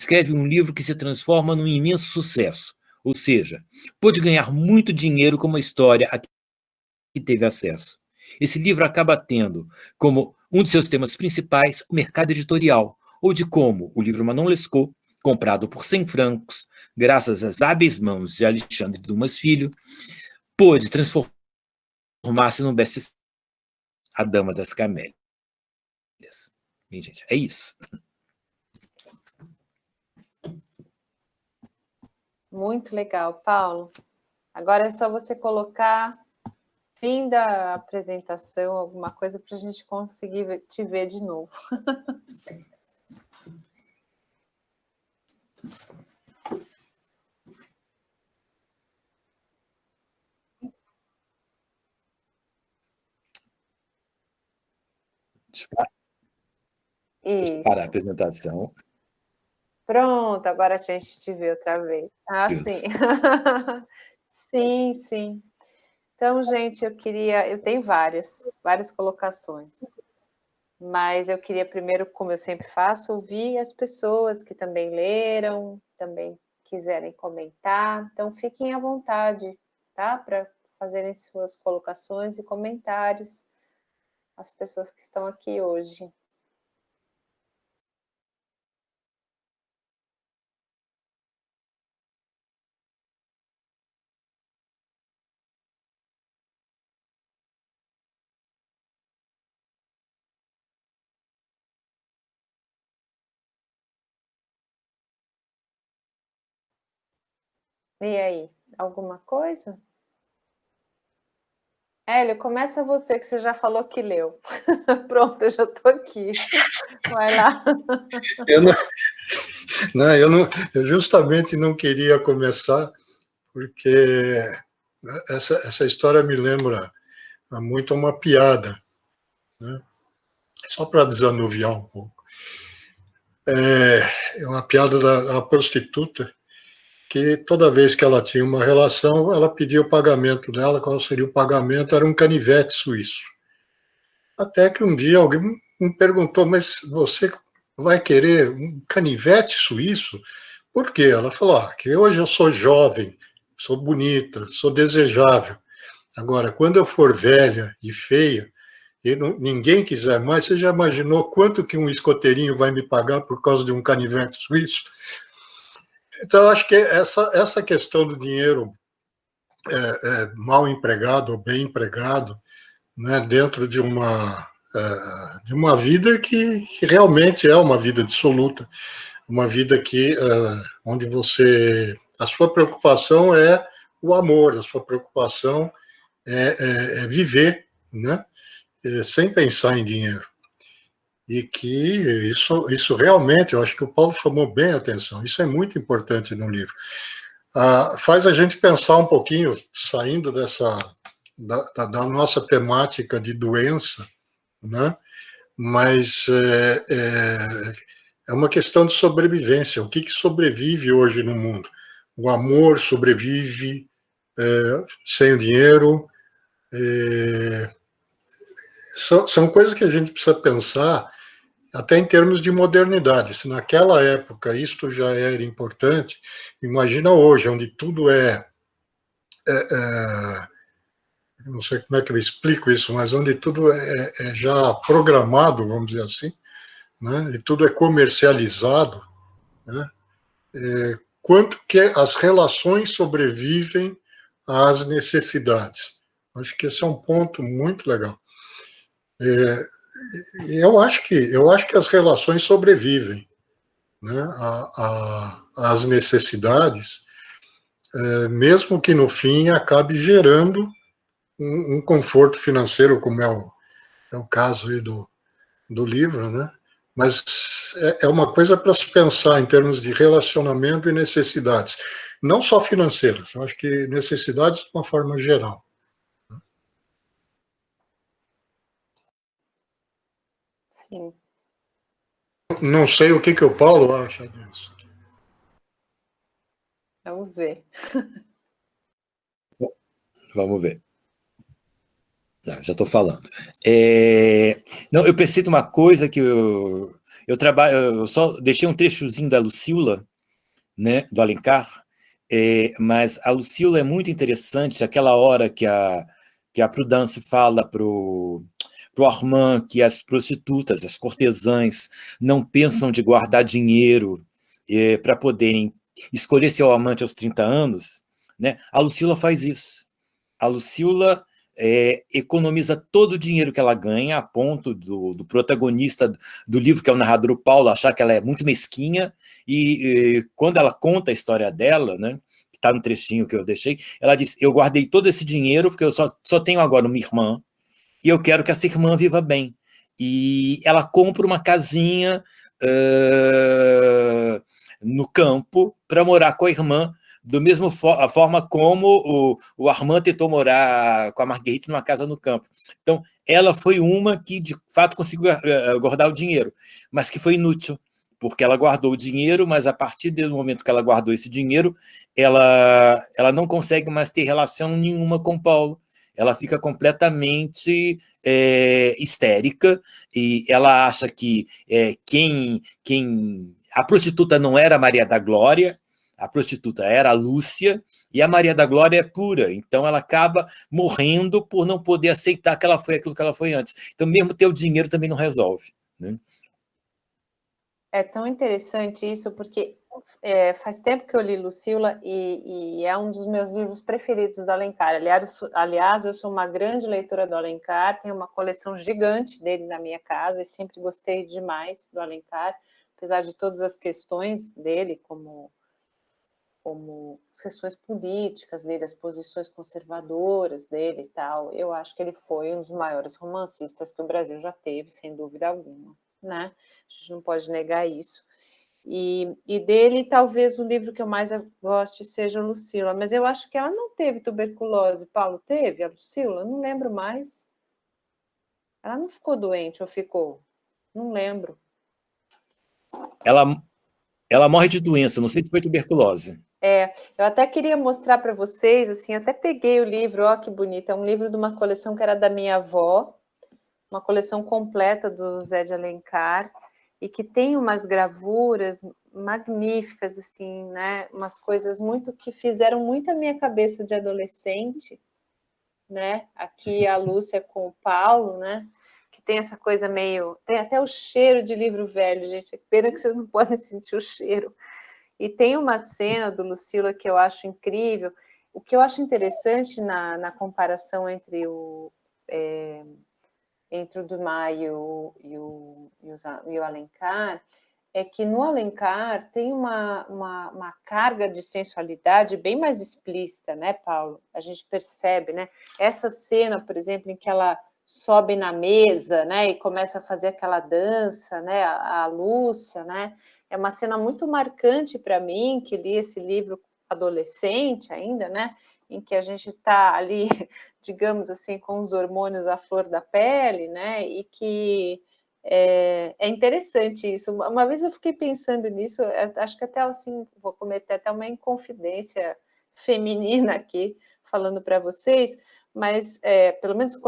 escreve um livro que se transforma num imenso sucesso. Ou seja, pôde ganhar muito dinheiro com uma história a que teve acesso. Esse livro acaba tendo como um de seus temas principais o mercado editorial, ou de como o livro Manon Lescaut, comprado por 100 francos, graças às hábeis mãos de Alexandre Dumas Filho, pôde transformar-se num best-seller, A Dama das Camélias. Bem, gente, é isso. Muito legal, Paulo. Agora é só você colocar fim da apresentação, alguma coisa para a gente conseguir te ver de novo. Deixa eu parar a Isso. apresentação. Pronto, agora a gente te vê outra vez. Ah, sim. Isso. Sim, sim. Então, gente, eu tenho várias colocações, mas eu queria primeiro, como eu sempre faço, ouvir as pessoas que também leram, também quiserem comentar. Então, fiquem à vontade, tá? Para fazerem suas colocações e comentários, as pessoas que estão aqui hoje. E aí, alguma coisa? Hélio, começa você, que você já falou que leu. Pronto, eu já estou aqui. Vai lá. Eu, não, não, eu justamente não queria começar, porque essa história me lembra muito uma piada, né? Só para desanuviar um pouco. É uma piada da prostituta, que toda vez que ela tinha uma relação, ela pedia o pagamento dela. Qual seria o pagamento? Era um canivete suíço. Até que um dia alguém me perguntou, mas você vai querer um canivete suíço? Por quê? Ela falou, que hoje eu sou jovem, sou bonita, sou desejável. Agora, quando eu for velha e feia, e ninguém quiser mais, você já imaginou quanto que um escoteirinho vai me pagar por causa de um canivete suíço? Então, acho que essa questão do dinheiro mal empregado ou bem empregado, né, dentro de uma vida que realmente é uma vida dissoluta, uma vida onde a sua preocupação é o amor, a sua preocupação é viver, né, sem pensar em dinheiro. E que isso realmente, eu acho que o Paulo chamou bem a atenção, isso é muito importante no livro. Faz a gente pensar um pouquinho, saindo da nossa temática de doença, né? Mas é uma questão de sobrevivência. O que sobrevive hoje no mundo? O amor sobrevive sem o dinheiro. São coisas que a gente precisa pensar até em termos de modernidade. Se naquela época isto já era importante, imagina hoje, onde tudo não sei como é que eu explico isso, mas onde tudo é já programado, vamos dizer assim, né? E tudo é comercializado, né? Quanto que as relações sobrevivem às necessidades? Acho que esse é um ponto muito legal. Eu acho que as relações sobrevivem, né, às necessidades, mesmo que no fim acabe gerando um conforto financeiro, como é o caso aí do livro, né? Mas é uma coisa para se pensar em termos de relacionamento e necessidades, não só financeiras, eu acho que necessidades de uma forma geral. Sim. Não sei o que o Paulo acha disso. Vamos ver. Vamos ver. Já estou falando. Não, eu pensei numa coisa que eu trabalho, eu só deixei um trechozinho da Lucila, né, do Alencar, mas a Lucila é muito interessante, aquela hora que a Prudence fala pro Armand que as prostitutas, as cortesãs, não pensam de guardar dinheiro para poderem escolher seu amante aos 30 anos, né? A Lucila faz isso. A Lucila economiza todo o dinheiro que ela ganha, a ponto do protagonista do livro, que é o narrador o Paulo, achar que ela é muito mesquinha, e quando ela conta a história dela, né, que está no trechinho que eu deixei, ela diz, eu guardei todo esse dinheiro, porque eu só tenho agora uma irmã, e eu quero que essa irmã viva bem. E ela compra uma casinha no campo para morar com a irmã, do mesmo a forma como o Armand tentou morar com a Marguerite numa casa no campo. Então, ela foi uma que, de fato, conseguiu guardar o dinheiro, mas que foi inútil, porque ela guardou o dinheiro, mas a partir do momento que ela guardou esse dinheiro, ela não consegue mais ter relação nenhuma com Paulo. Ela fica completamente histérica, e ela acha que a prostituta não era a Maria da Glória, a prostituta era a Lúcia, e a Maria da Glória é pura, então ela acaba morrendo por não poder aceitar que ela foi aquilo que ela foi antes. Então, mesmo ter o dinheiro também não resolve, né? É tão interessante isso, porque faz tempo que eu li Lucila e é um dos meus livros preferidos do Alencar. Aliás, eu sou uma grande leitora do Alencar, tenho uma coleção gigante dele na minha casa e sempre gostei demais do Alencar, apesar de todas as questões dele, como como as questões políticas dele, as posições conservadoras dele e tal. Eu acho que ele foi um dos maiores romancistas que o Brasil já teve, sem dúvida alguma, né? A gente não pode negar isso. E dele, talvez o livro que eu mais goste seja Lucila, mas eu acho que ela não teve tuberculose. Paulo, teve a Lucila? Eu não lembro mais. Ela não ficou doente ou ficou? Não lembro. Ela morre de doença, não sei se foi tuberculose. Eu até queria mostrar para vocês, assim, até peguei o livro, ó que bonito, é um livro de uma coleção que era da minha avó, uma coleção completa do Zé de Alencar, e que tem umas gravuras magníficas, assim, né, umas coisas muito que fizeram muito a minha cabeça de adolescente, né, aqui a Lúcia com o Paulo, né, que tem essa coisa meio, tem até o cheiro de livro velho, gente, é pena que vocês não podem sentir o cheiro. E tem uma cena do Lucila que eu acho incrível. O que eu acho interessante na comparação entre o Dumas e o Alencar é que no Alencar tem uma carga de sensualidade bem mais explícita, né, Paulo? A gente percebe, né? Essa cena, por exemplo, em que ela sobe na mesa, né, e começa a fazer aquela dança, né, a Lúcia, né? É uma cena muito marcante para mim, que li esse livro adolescente ainda, né? Em que a gente está ali, digamos assim, com os hormônios à flor da pele, né? E que é interessante isso. Uma vez eu fiquei pensando nisso, acho que até assim, vou cometer até uma inconfidência feminina aqui, falando para vocês, mas pelo menos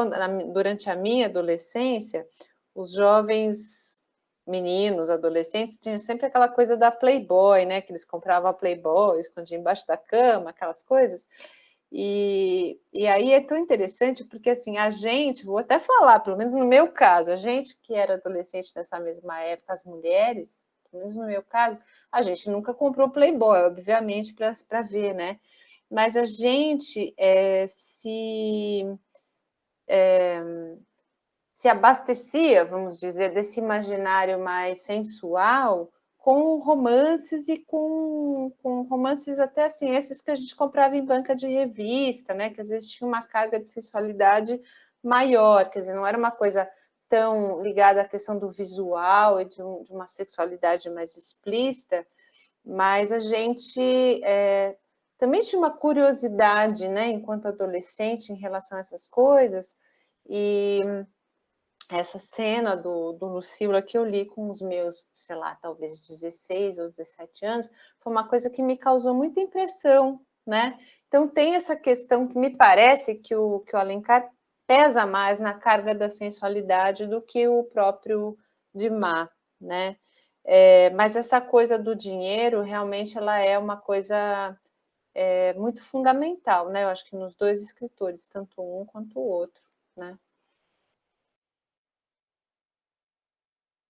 durante a minha adolescência, os jovens meninos, adolescentes, tinham sempre aquela coisa da Playboy, né? Que eles compravam a Playboy, escondiam embaixo da cama, aquelas coisas. E aí é tão interessante porque, assim, a gente, vou até falar, pelo menos no meu caso, a gente que era adolescente nessa mesma época, as mulheres, pelo menos no meu caso, a gente nunca comprou Playboy, obviamente, para ver, né? Mas a gente se abastecia, vamos dizer, desse imaginário mais sensual com romances e com romances até assim, esses que a gente comprava em banca de revista, né? Que às vezes tinha uma carga de sensualidade maior, quer dizer, não era uma coisa tão ligada à questão do visual e de uma sexualidade mais explícita, mas a gente também tinha uma curiosidade, né, enquanto adolescente, em relação a essas coisas, e essa cena do Lucila que eu li com os meus, sei lá, talvez 16 ou 17 anos, foi uma coisa que me causou muita impressão, né? Então tem essa questão que me parece que o Alencar pesa mais na carga da sensualidade do que o próprio Dumas, né? Mas essa coisa do dinheiro, realmente, ela é uma coisa muito fundamental, né? Eu acho que nos dois escritores, tanto um quanto o outro, né?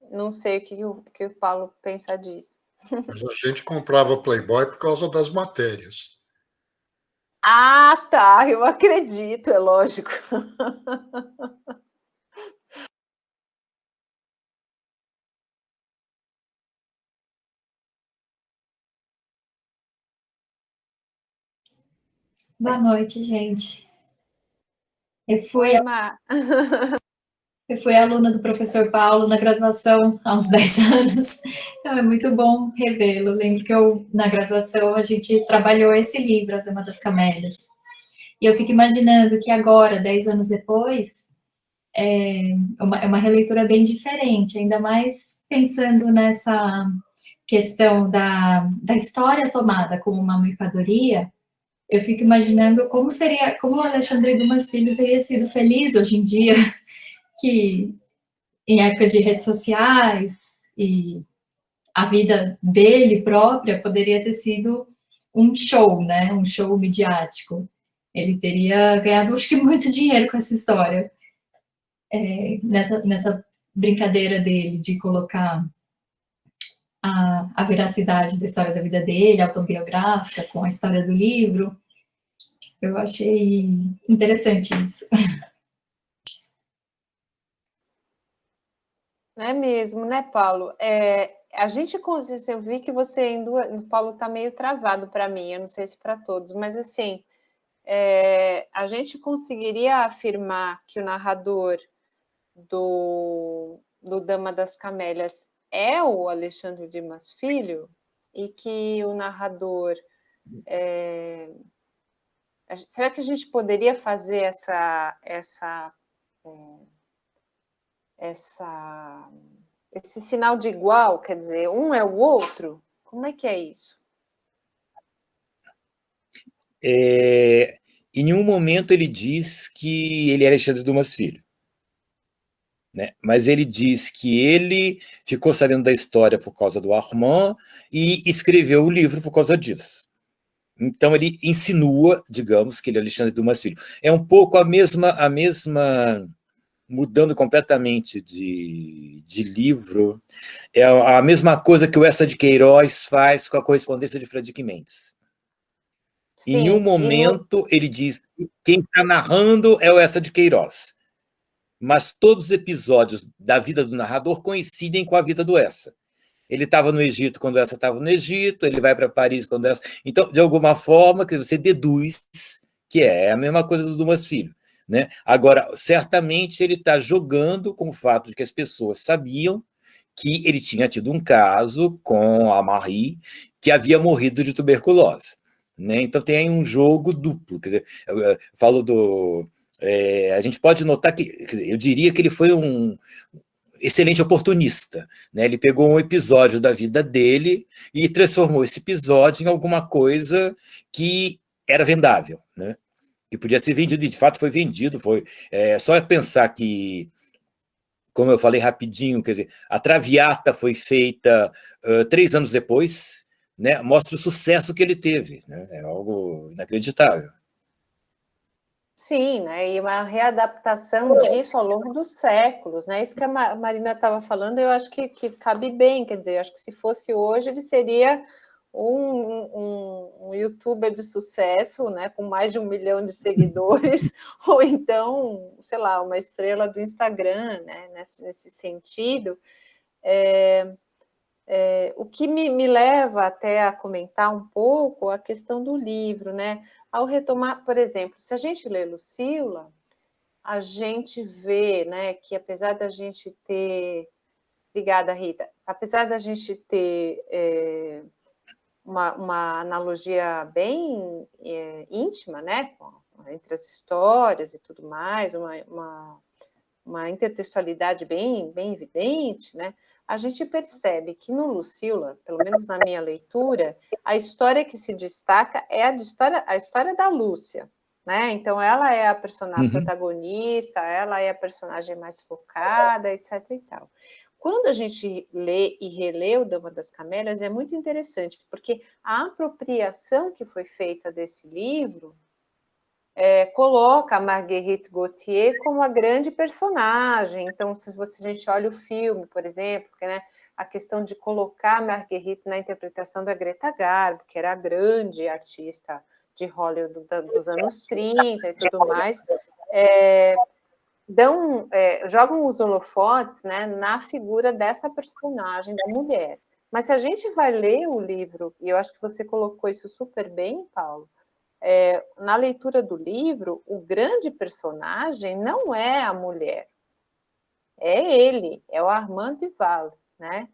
Não sei o que o Paulo pensa disso. Mas a gente comprava Playboy por causa das matérias. Ah, tá, eu acredito, é lógico. Boa noite, gente. Eu fui, Oi, Má. eu fui aluna do professor Paulo na graduação há uns 10 anos, então é muito bom revê-lo. Lembro que na graduação, a gente trabalhou esse livro, A Dama das Camélias. E eu fico imaginando que agora, 10 anos depois, é uma releitura bem diferente, ainda mais pensando nessa questão da história tomada como uma mercadoria. Eu fico imaginando como o Alexandre Dumas Filho teria sido feliz hoje em dia, que em época de redes sociais e a vida dele própria poderia ter sido um show, né? Um show midiático. Ele teria ganhado, acho que, muito dinheiro com essa história, nessa brincadeira dele de colocar a veracidade da história da vida dele, autobiográfica, com a história do livro. Eu achei interessante isso. Não é mesmo, né, Paulo? a gente consegue, eu vi que você ainda, o Paulo está meio travado para mim, eu não sei se para todos, mas assim, a gente conseguiria afirmar que o narrador do Dama das Camélias é o Alexandre Dimas Filho, e que o narrador... será que a gente poderia fazer esse sinal de igual, quer dizer, um é o outro? Como é que é isso? Em nenhum momento ele diz que ele é Alexandre Dumas Filho, né? Mas ele diz que ele ficou sabendo da história por causa do Armand e escreveu o livro por causa disso. Então ele insinua, digamos, que ele é Alexandre Dumas Filho. É um pouco a mesma mudando completamente de livro, é a mesma coisa que o Eça de Queiroz faz com a correspondência de Frederic Mendes. Sim, em nenhum momento ele diz que quem está narrando é o Eça de Queiroz, mas todos os episódios da vida do narrador coincidem com a vida do Eça. Ele estava no Egito quando essa estava no Egito, ele vai para Paris quando essa... Então, de alguma forma, que você deduz que é a mesma coisa do Dumas Filho, né? Agora, certamente ele está jogando com o fato de que as pessoas sabiam que ele tinha tido um caso com a Marie, que havia morrido de tuberculose, né? Então tem aí um jogo duplo. Quer dizer, eu falo do... a gente pode notar que, quer dizer, eu diria que ele foi um excelente oportunista, né? Ele pegou um episódio da vida dele e transformou esse episódio em alguma coisa que era vendável, né? Que podia ser vendido, e de fato foi vendido. Só pensar que, como eu falei rapidinho, quer dizer, a Traviata foi feita 3 anos depois, né? Mostra o sucesso que ele teve, né? É algo inacreditável. Sim, né? E uma readaptação disso ao longo dos séculos, né? Isso que a Marina estava falando, eu acho que cabe bem, quer dizer, acho que se fosse hoje, ele seria um youtuber de sucesso, né? Com mais de 1 milhão de seguidores, ou então, sei lá, uma estrela do Instagram, né? Nesse sentido. O que me leva até a comentar um pouco a questão do livro, né? Ao retomar, por exemplo, se a gente lê Lucila, a gente vê, né, que apesar da gente ter... Obrigada, Rita. Apesar da gente ter uma analogia bem íntima, né, entre as histórias e tudo mais, uma intertextualidade bem evidente, né, a gente percebe que no Lucila, pelo menos na minha leitura, a história que se destaca é a história da Lúcia, né? Então, ela é a personagem protagonista, ela é a personagem mais focada, etc. e tal. Quando a gente lê e relê o Dama das Camélias, é muito interessante, porque a apropriação que foi feita desse livro coloca a Marguerite Gautier como a grande personagem. Então, se a gente olha o filme, por exemplo, né, a questão de colocar a Marguerite na interpretação da Greta Garbo, que era a grande artista de Hollywood dos anos 30 e tudo mais, jogam os holofotes, né, na figura dessa personagem da mulher. Mas se a gente vai ler o livro, e eu acho que você colocou isso super bem, Paulo, na leitura do livro, o grande personagem não é a mulher, é ele, é o Armand Duval, né?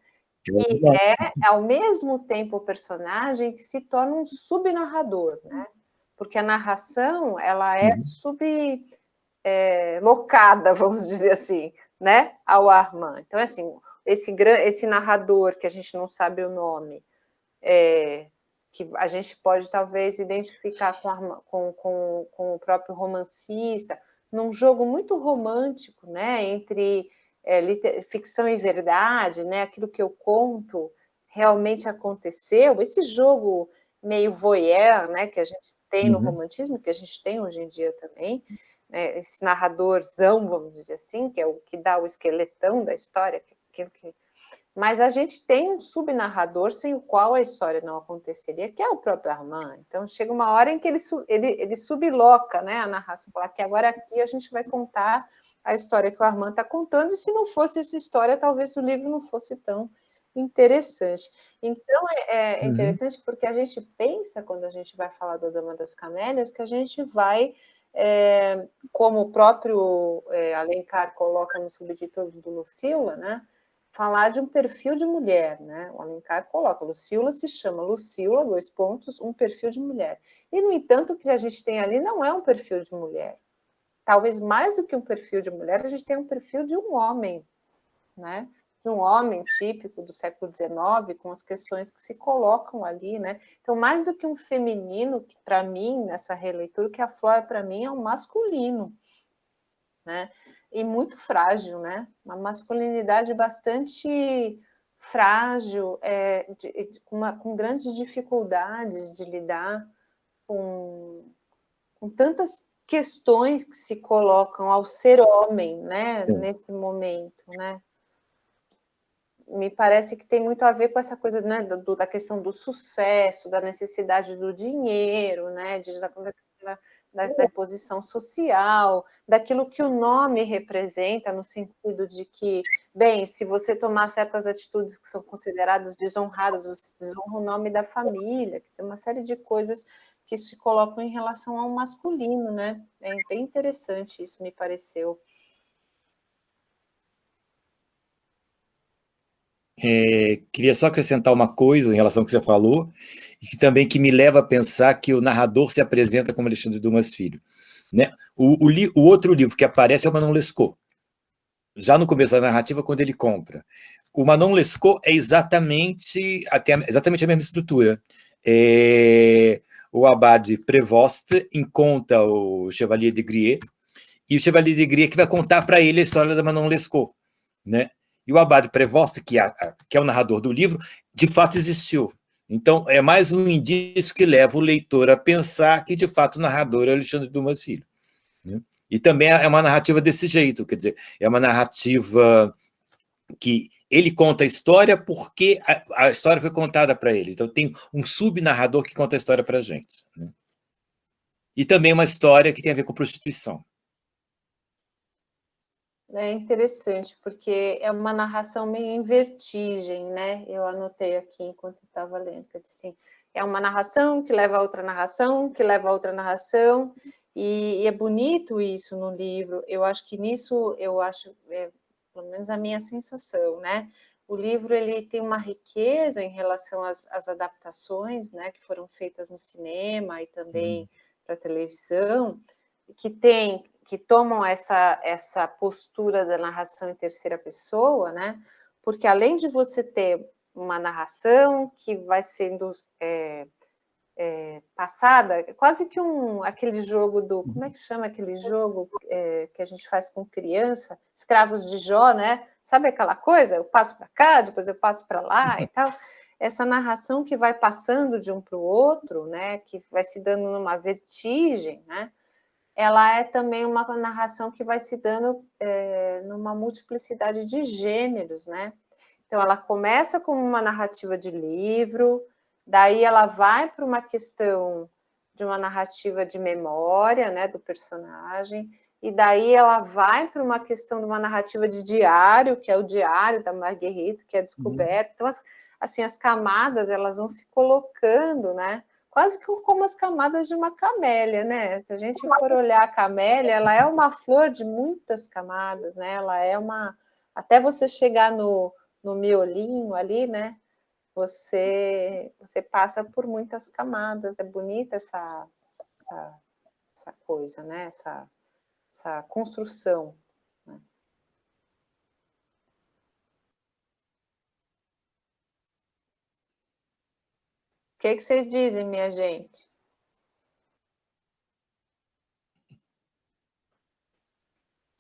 E é, ao mesmo tempo, o personagem que se torna um subnarrador, né? Porque a narração, ela é sublocada, vamos dizer assim, né? Ao Armand. Então, assim, esse narrador, que a gente não sabe o nome, que a gente pode talvez identificar com o próprio romancista, num jogo muito romântico, né, entre ficção e verdade, né, aquilo que eu conto realmente aconteceu, esse jogo meio voyeur, né, que a gente tem no romantismo, que a gente tem hoje em dia também, né, esse narradorzão, vamos dizer assim, que é o que dá o esqueletão da história, mas a gente tem um subnarrador sem o qual a história não aconteceria, que é o próprio Armand. Então, chega uma hora em que ele subloca, né, a narração, falar que agora aqui a gente vai contar a história que o Armand está contando, e se não fosse essa história, talvez o livro não fosse tão Interessante. Então, é Uhum. interessante porque a gente pensa, quando a gente vai falar da Dama das Camélias, que a gente vai, como o próprio Alencar coloca no subtítulo do Lucila, né, falar de um perfil de mulher, né? O Alencar coloca, Lucila se chama Lucila, dois pontos, um perfil de mulher. E, no entanto, o que a gente tem ali não é um perfil de mulher. Talvez mais do que um perfil de mulher, a gente tem um perfil de um homem, né? De um homem típico do século XIX, com as questões que se colocam ali, né? Então, mais do que um feminino, que para mim, nessa releitura, que a Flora, para mim, é um masculino, né? E muito frágil, né? Uma masculinidade bastante frágil, com grandes dificuldades de lidar com tantas questões que se colocam ao ser homem, né? Nesse momento, né? Me parece que tem muito a ver com essa coisa, né, da questão do sucesso, da necessidade do dinheiro, né, da imposição social, daquilo que o nome representa, no sentido de que, bem, se você tomar certas atitudes que são consideradas desonradas, você desonra o nome da família, que tem uma série de coisas que se colocam em relação ao masculino, né? É bem interessante isso, me pareceu. Queria só acrescentar uma coisa em relação ao que você falou, e que também que me leva a pensar que o narrador se apresenta como Alexandre Dumas Filho. Né? O outro livro que aparece é o Manon Lescaut, já no começo da narrativa, quando ele compra. O Manon Lescaut é exatamente a mesma estrutura. O Abade Prévost encontra o Chevalier de Grier, e o Chevalier de Grier que vai contar para ele a história da Manon Lescaut, né? E o Abade Prévost, que é o narrador do livro, de fato existiu. Então, é mais um indício que leva o leitor a pensar que, de fato, o narrador é Alexandre Dumas Filho. Né? E também é uma narrativa desse jeito, quer dizer, é uma narrativa que ele conta a história porque a história foi contada para ele. Então, tem um subnarrador que conta a história para a gente. Né? E também uma história que tem a ver com prostituição. É interessante, porque é uma narração meio em vertigem, né? Eu anotei aqui enquanto estava lendo, que assim, é uma narração que leva a outra narração, que leva a outra narração, e é bonito isso no livro. Eu acho que nisso, pelo menos a minha sensação, né? O livro ele tem uma riqueza em relação às adaptações, né, que foram feitas no cinema e também para a televisão, que tomam essa postura da narração em terceira pessoa, né? Porque além de você ter uma narração que vai sendo passada, quase que aquele jogo como é que chama aquele jogo que a gente faz com criança, Escravos de Jó, né? Sabe aquela coisa? Eu passo para cá, depois eu passo para lá e tal. Essa narração que vai passando de um para o outro, né? Que vai se dando numa vertigem, né? Ela é também uma narração que vai se dando numa multiplicidade de gêneros, né? Então, ela começa como uma narrativa de livro, daí ela vai para uma questão de uma narrativa de memória, né, do personagem, e daí ela vai para uma questão de uma narrativa de diário, que é o diário da Marguerite, que é descoberto. Então, assim, as camadas, elas vão se colocando, né? Quase que como as camadas de uma camélia, né? Se a gente for olhar a camélia, ela é uma flor de muitas camadas, né? Ela é até você chegar no miolinho ali, né? Você passa por muitas camadas. É bonita essa coisa, né? Essa construção. Né? O que vocês dizem, minha gente?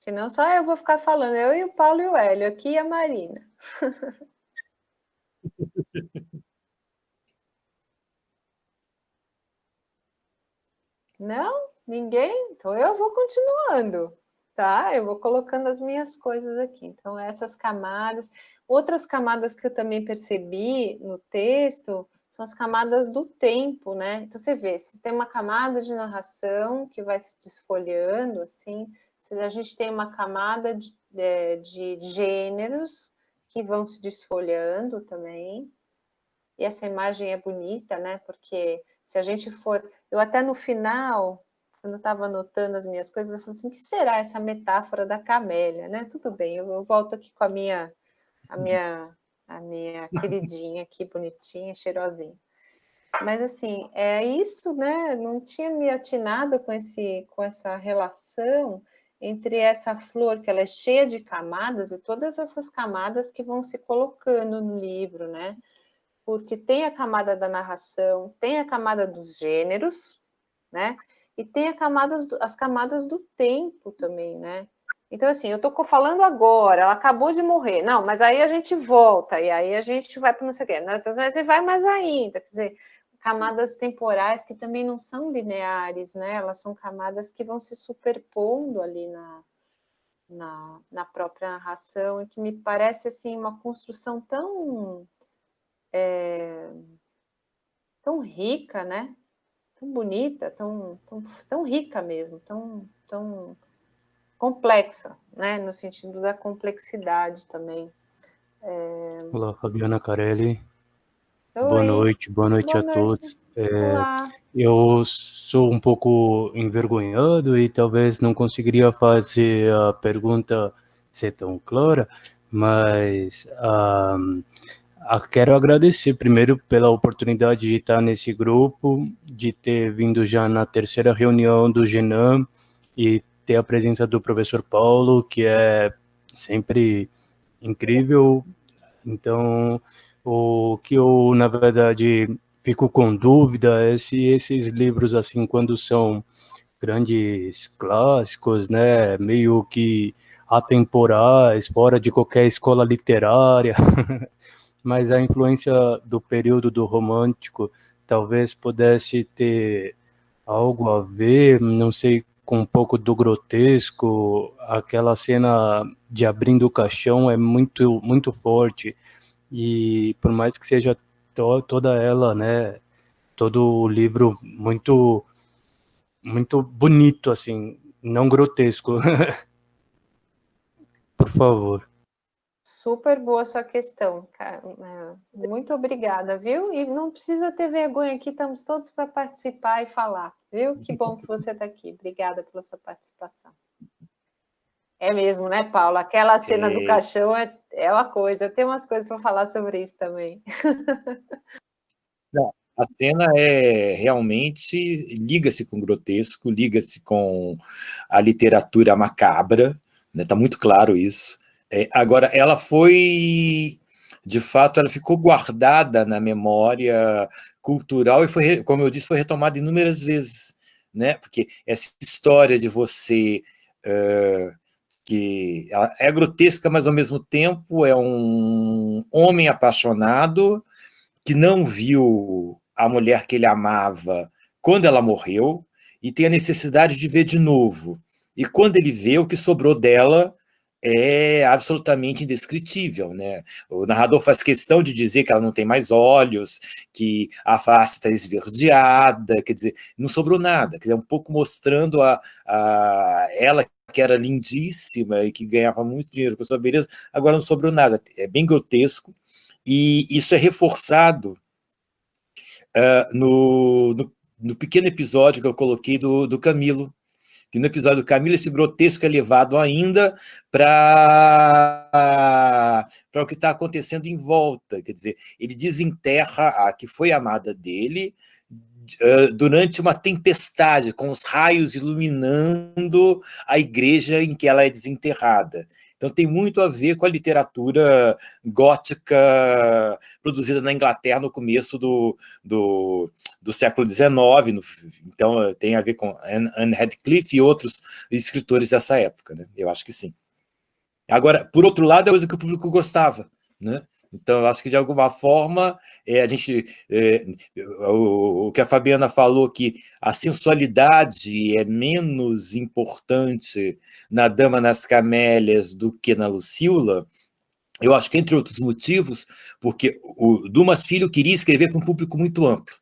Senão só eu vou ficar falando, eu e o Paulo e o Hélio, aqui e a Marina. Não? Ninguém? Então eu vou continuando, tá? Eu vou colocando as minhas coisas aqui. Então, essas camadas. Outras camadas que eu também percebi no texto são as camadas do tempo, né? Então, você vê, se tem uma camada de narração que vai se desfolhando, assim, a gente tem uma camada de gêneros que vão se desfolhando também. E essa imagem é bonita, né? Porque se a gente for... Eu até no final, quando eu estava anotando as minhas coisas, eu falei assim, o que será essa metáfora da camélia, né? Tudo bem, eu volto aqui com a minha queridinha aqui, bonitinha, cheirosinha. Mas, assim, é isso, né? Não tinha me atinado com essa relação entre essa flor, que ela é cheia de camadas, e todas essas camadas que vão se colocando no livro, né? Porque tem a camada da narração, tem a camada dos gêneros, né? E tem as camadas do tempo também, né? Então, assim, eu estou falando agora, ela acabou de morrer. Não, mas aí a gente volta, e aí a gente vai para não sei o quê. Você vai mais ainda, quer dizer, camadas temporais que também não são lineares, né? Elas são camadas que vão se superpondo ali na própria narração, e que me parece, assim, uma construção tão rica, né? Tão bonita, tão rica mesmo, tão complexa, né? No sentido da complexidade também. Olá, Fabiana Carelli. Oi. Boa noite Boa a noite. todos. Olá. Eu sou um pouco envergonhado e talvez não conseguiria fazer a pergunta ser tão clara, mas quero agradecer primeiro pela oportunidade de estar nesse grupo, de ter vindo já na terceira reunião do Genan e ter a presença do professor Paulo, que é sempre incrível. Então, o que eu, na verdade, fico com dúvida é se esses livros, assim, quando são grandes clássicos, né, meio que atemporais, fora de qualquer escola literária, mas a influência do período do romântico talvez pudesse ter algo a ver, não sei, com um pouco do grotesco. Aquela cena de abrindo o caixão é muito, muito forte, e por mais que seja toda ela, né, todo o livro muito, muito bonito, assim, não grotesco. Por favor. Super boa sua questão, cara. Muito obrigada, viu? E não precisa ter vergonha, aqui estamos todos para participar e falar, viu? Que bom que você está aqui. Obrigada pela sua participação. É mesmo, né, Paulo? Aquela cena do caixão é uma coisa. Eu tenho umas coisas para falar sobre isso também. Não, a cena realmente liga-se com o grotesco, liga-se com a literatura macabra, né? Tá muito claro isso. Agora, ela foi, de fato, ela ficou guardada na memória cultural e foi, como eu disse, foi retomada inúmeras vezes, né? Porque essa história de você que ela é grotesca, mas ao mesmo tempo é um homem apaixonado que não viu a mulher que ele amava quando ela morreu e tem a necessidade de ver de novo. E quando ele vê, o que sobrou dela é absolutamente indescritível, né? O narrador faz questão de dizer que ela não tem mais olhos, que a face está esverdeada, quer dizer, não sobrou nada, quer dizer, um pouco mostrando ela que era lindíssima e que ganhava muito dinheiro com a sua beleza, agora não sobrou nada, é bem grotesco, e isso é reforçado no pequeno episódio que eu coloquei do Camilo, que no episódio do Camilo esse grotesco é levado ainda para o que está acontecendo em volta, quer dizer, ele desenterra a que foi amada dele durante uma tempestade, com os raios iluminando a igreja em que ela é desenterrada. Então tem muito a ver com a literatura gótica produzida na Inglaterra no começo do século XIX, então tem a ver com Anne Radcliffe e outros escritores dessa época, né? Eu acho que sim. Agora, por outro lado, é coisa que o público gostava, né? Então, eu acho que, de alguma forma, o que a Fabiana falou, que a sensualidade é menos importante na Dama nas Camélias do que na Lucíola, eu acho que, entre outros motivos, porque o Dumas Filho queria escrever para um público muito amplo.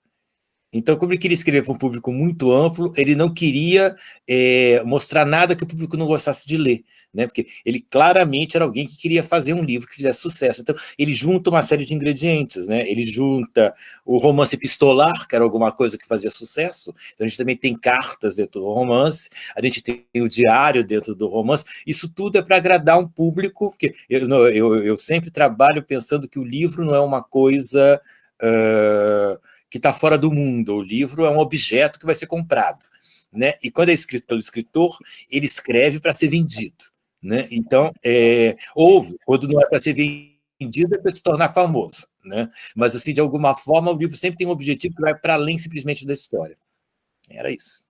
Então, como ele queria escrever para um público muito amplo, ele não queria mostrar nada que o público não gostasse de ler, né? Porque ele claramente era alguém que queria fazer um livro que fizesse sucesso. Então, ele junta uma série de ingredientes, né? Ele junta o romance epistolar, que era alguma coisa que fazia sucesso. Então, a gente também tem cartas dentro do romance, a gente tem o diário dentro do romance. Isso tudo é para agradar um público, porque eu sempre trabalho pensando que o livro não é uma coisa que está fora do mundo. O livro é um objeto que vai ser comprado, né? E quando é escrito pelo escritor, ele escreve para ser vendido, né? Então, ou quando não é para ser vendido, é para se tornar famoso, né? Mas, assim, de alguma forma, o livro sempre tem um objetivo que vai para além simplesmente da história. Era isso.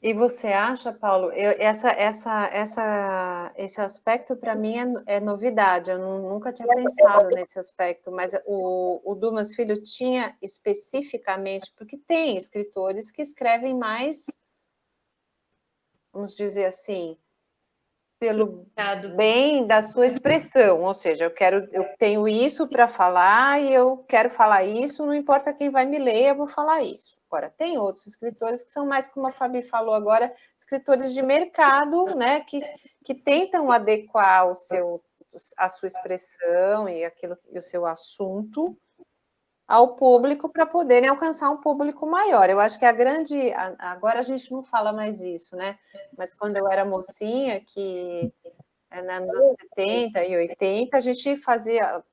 E você acha, Paulo, esse aspecto para mim é novidade, eu nunca tinha pensado nesse aspecto, mas o Dumas Filho tinha especificamente, porque tem escritores que escrevem mais, vamos dizer assim, pelo bem da sua expressão, ou seja, eu tenho isso para falar e eu quero falar isso, não importa quem vai me ler, eu vou falar isso. Agora, tem outros escritores que são mais, como a Fabi falou agora, escritores de mercado, né, que tentam adequar a sua expressão e o seu assunto ao público para poderem alcançar um público maior. Eu acho que agora a gente não fala mais isso, né? Mas quando eu era mocinha, que nos anos 70 e 80,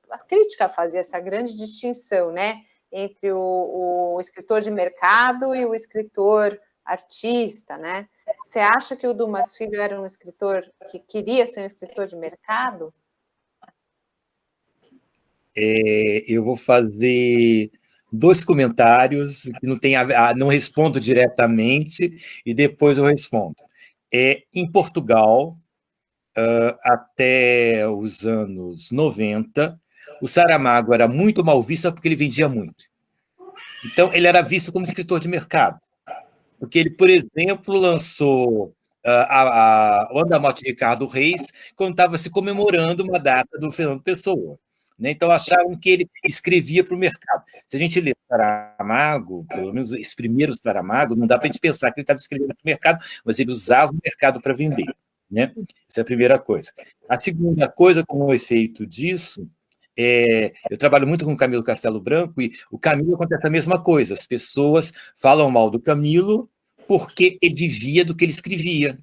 a crítica fazia essa grande distinção, né? Entre o escritor de mercado e o escritor artista, né? Você acha que o Dumas Filho era um escritor que queria ser um escritor de mercado? Eu vou fazer 2 comentários que não respondo diretamente e depois eu respondo. Em Portugal, até os anos 90, o Saramago era muito mal visto porque ele vendia muito. Então, ele era visto como escritor de mercado, porque ele, por exemplo, lançou O Ano da Morte de Ricardo Reis, quando estava se comemorando uma data do Fernando Pessoa, né? Então, acharam que ele escrevia para o mercado. Se a gente lê Saramago, pelo menos esse primeiro Saramago, não dá para a gente pensar que ele estava escrevendo para o mercado, mas ele usava o mercado para vender, né? Essa é a primeira coisa. A segunda coisa, como efeito disso, eu trabalho muito com o Camilo Castelo Branco e o Camilo acontece a mesma coisa. As pessoas falam mal do Camilo porque ele vivia do que ele escrevia.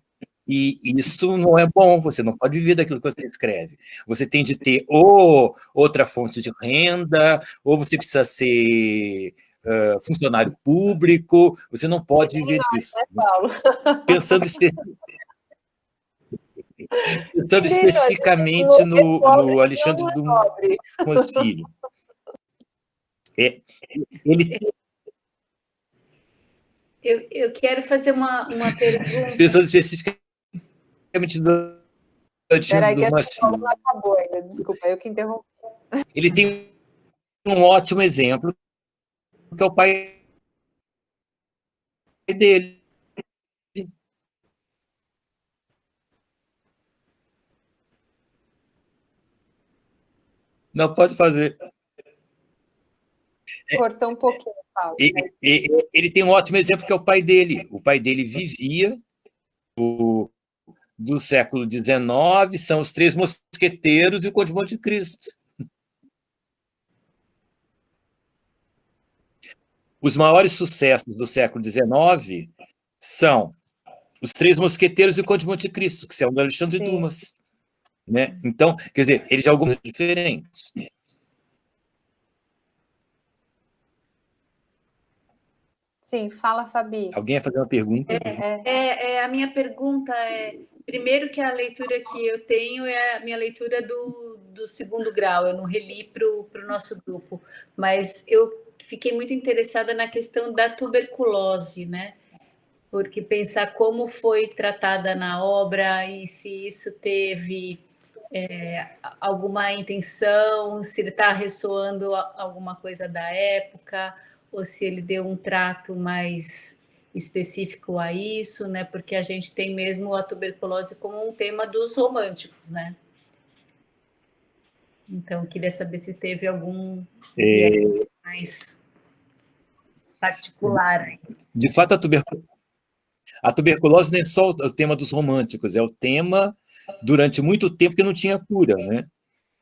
E isso não é bom, você não pode viver daquilo que você escreve. Você tem de ter ou outra fonte de renda, ou você precisa ser funcionário público, você não pode viver disso. Paulo? Pensando especificamente no Alexandre Dumas Filho. Eu quero fazer uma pergunta. Pensando especificamente no Alexandre Dumas Filho. Não acabou ainda, desculpa, eu que interrompi. Ele tem um ótimo exemplo, que é o pai dele. Não pode fazer. Cortou um pouquinho, Paulo. Ele tem um ótimo exemplo, que é o pai dele. O pai dele vivia do século XIX, são os Três Mosqueteiros e o Conde de Monte Cristo. Os maiores sucessos do século XIX são os Três Mosqueteiros e o Conde de Monte Cristo, que são do Alexandre Dumas, né? Então, quer dizer, eles já alguns diferentes. Sim, fala, Fabi. Alguém ia fazer uma pergunta? A minha pergunta primeiro que a leitura que eu tenho é a minha leitura do segundo grau, eu não reli para o nosso grupo, mas eu fiquei muito interessada na questão da tuberculose, né? Porque pensar como foi tratada na obra e se isso teve alguma intenção, se ele está ressoando alguma coisa da época, ou se ele deu um trato mais específico a isso, né? Porque a gente tem mesmo a tuberculose como um tema dos românticos, né? Então, queria saber se teve algum mais particular. De fato, A tuberculose não é só o tema dos românticos, é o tema, durante muito tempo, que não tinha cura, né?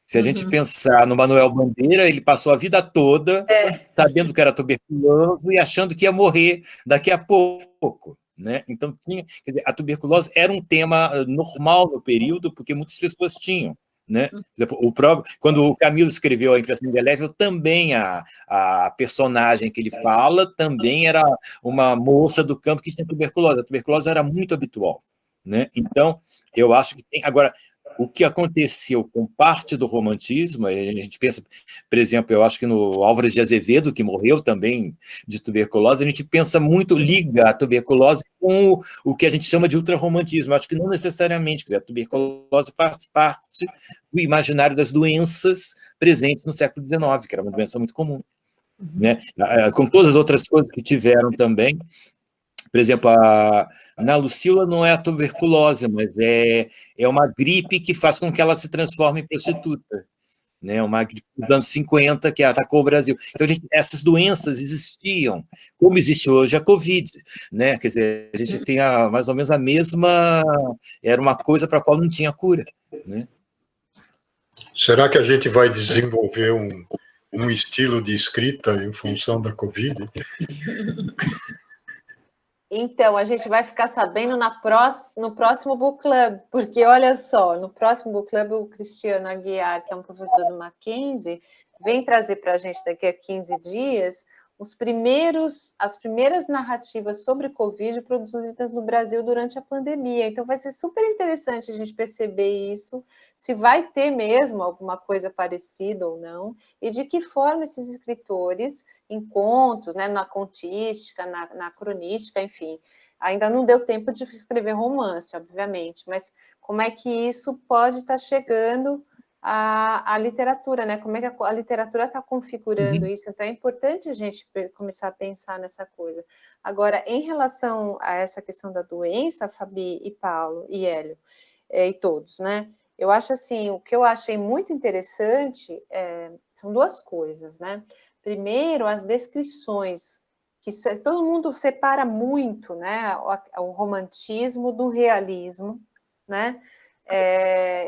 Se a gente pensar no Manuel Bandeira, ele passou a vida toda sabendo que era tuberculoso e achando que ia morrer daqui a pouco, né? Então, quer dizer, a tuberculose era um tema normal no período, porque muitas pessoas tinham, né? Por exemplo, quando o Camilo escreveu A Impressão Indelével, também a personagem que ele fala também era uma moça do campo que tinha tuberculose. A tuberculose era muito habitual, né? Então, eu acho que tem... Agora, o que aconteceu com parte do romantismo, a gente pensa, por exemplo, eu acho que no Álvares de Azevedo, que morreu também de tuberculose, a gente pensa muito, liga a tuberculose com o que a gente chama de ultrarromantismo. Eu acho que não necessariamente, quer dizer, a tuberculose faz parte do imaginário das doenças presentes no século XIX, que era uma doença muito comum, né? Com todas as outras coisas que tiveram também. Por exemplo, na Lucila não é a tuberculose, mas é uma gripe que faz com que ela se transforme em prostituta, né? Uma gripe dos anos 50 que atacou o Brasil. Então, essas doenças existiam, como existe hoje a Covid, né? Quer dizer, a gente tem mais ou menos a mesma... Era uma coisa para a qual não tinha cura, né? Será que a gente vai desenvolver um estilo de escrita em função da Covid? Então, a gente vai ficar sabendo no próximo Book Club, porque olha só, no próximo Book Club, o Cristiano Aguiar, que é um professor do Mackenzie, vem trazer para a gente daqui a 15 dias as primeiras narrativas sobre Covid produzidas no Brasil durante a pandemia. Então, vai ser super interessante a gente perceber isso, se vai ter mesmo alguma coisa parecida ou não, e de que forma esses escritores, em contos, né, na contística, na cronística, enfim, ainda não deu tempo de escrever romance, obviamente, mas como é que isso pode estar chegando à literatura, né? Como é que a literatura está configurando isso? Então, é importante a gente começar a pensar nessa coisa. Agora, em relação a essa questão da doença, Fabi e Paulo e Hélio, e todos, né? Eu acho assim, o que eu achei muito interessante são duas coisas, né? Primeiro, as descrições, que todo mundo separa muito, né? O romantismo do realismo, né?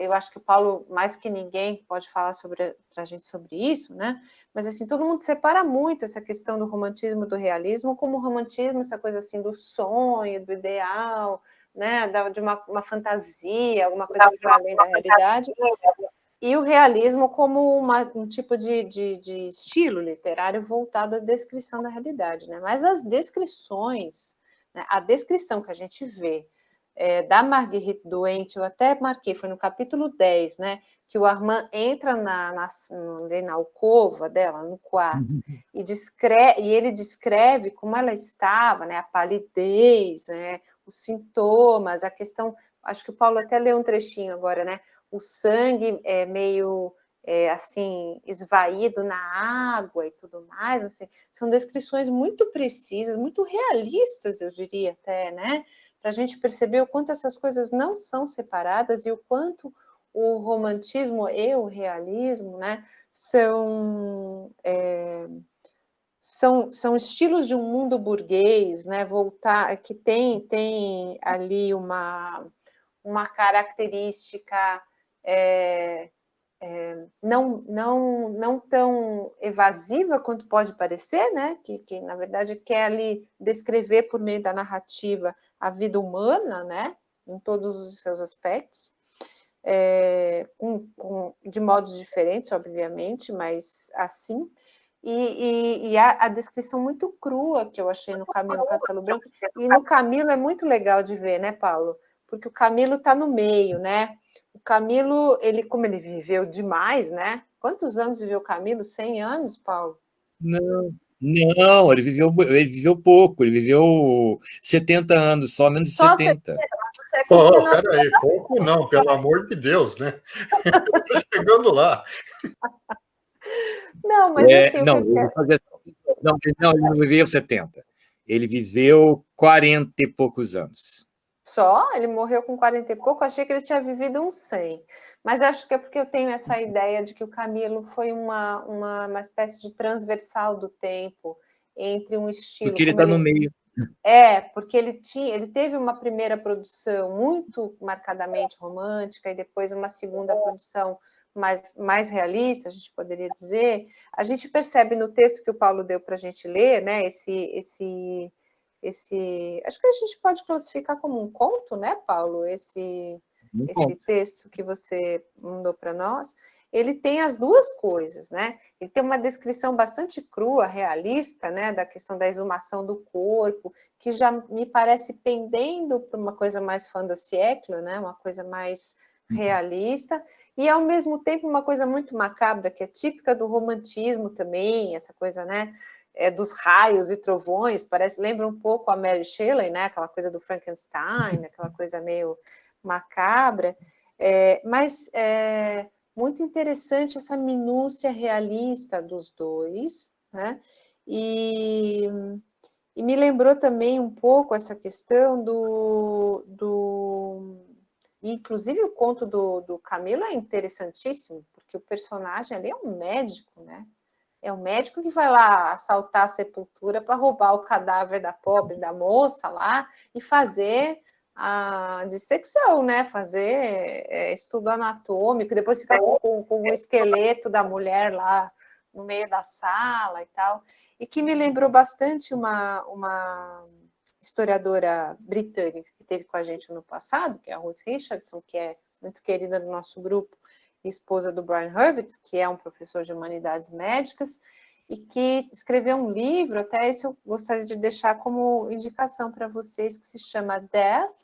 Eu acho que o Paulo, mais que ninguém, pode falar para a gente sobre isso, né? Mas, assim, todo mundo separa muito essa questão do romantismo do realismo, como o romantismo, essa coisa, assim, do sonho, do ideal, né? De uma fantasia, alguma coisa que vai além da realidade, e o realismo como um tipo de estilo literário voltado à descrição da realidade, né? Mas as descrições, né? A descrição que a gente vê da Marguerite doente, eu até marquei, foi no capítulo 10, né? Que o Armand entra na alcova dela, no quarto, e ele descreve como ela estava, né? A palidez, né? Os sintomas, a questão... Acho que o Paulo até leu um trechinho agora, né? O sangue meio assim, esvaído na água e tudo mais, assim, são descrições muito precisas, muito realistas, eu diria até, né? Para a gente perceber o quanto essas coisas não são separadas e o quanto o romantismo e o realismo, né, são estilos de um mundo burguês, né, que tem ali uma característica não tão evasiva quanto pode parecer, né? Que na verdade quer ali descrever por meio da narrativa a vida humana, né? Em todos os seus aspectos, de modos diferentes, obviamente, mas assim. E a descrição muito crua que eu achei no Camilo Castelo Branco, e no Camilo é muito legal de ver, né, Paulo? Porque o Camilo está no meio, né? O Camilo, como ele viveu demais, né? Quantos anos viveu o Camilo? 100 anos, Paulo? Não, ele viveu pouco, ele viveu 70 anos, só menos de 70. Peraí, pouco não, pelo amor de Deus, né? Estou chegando lá. Não, mas assim... Não, ele não viveu 70. Ele viveu 40 e poucos anos. Só? Ele morreu com 40 e pouco? Eu achei que ele tinha vivido uns 100. Mas acho que é porque eu tenho essa ideia de que o Camilo foi uma espécie de transversal do tempo entre um estilo... Porque ele está no meio. Porque ele teve uma primeira produção muito marcadamente romântica e depois uma segunda produção mais realista, a gente poderia dizer. A gente percebe no texto que o Paulo deu para a gente ler, né, esse acho que a gente pode classificar como um conto, né, Paulo? Esse texto que você mandou para nós, ele tem as duas coisas, né? Ele tem uma descrição bastante crua, realista, né, da questão da exumação do corpo, que já me parece pendendo para uma coisa mais fin de siècle, né, uma coisa mais realista, e ao mesmo tempo uma coisa muito macabra, que é típica do romantismo também, essa coisa, né, dos raios e trovões, lembra um pouco a Mary Shelley, né, aquela coisa do Frankenstein, aquela coisa meio macabra, mas muito interessante essa minúcia realista dos dois, né, e me lembrou também um pouco essa questão inclusive o conto do Camilo é interessantíssimo, porque o personagem ali é um médico, né? É um médico que vai lá assaltar a sepultura para roubar o cadáver da moça lá e fazer a dissecção, né? Fazer estudo anatômico, depois ficar com o esqueleto da mulher lá no meio da sala e tal. E que me lembrou bastante uma historiadora britânica que teve com a gente no passado, que é a Ruth Richardson, que é muito querida do nosso grupo, esposa do Brian Hurwitz, que é um professor de humanidades médicas, e que escreveu um livro, até esse eu gostaria de deixar como indicação para vocês, que se chama Death,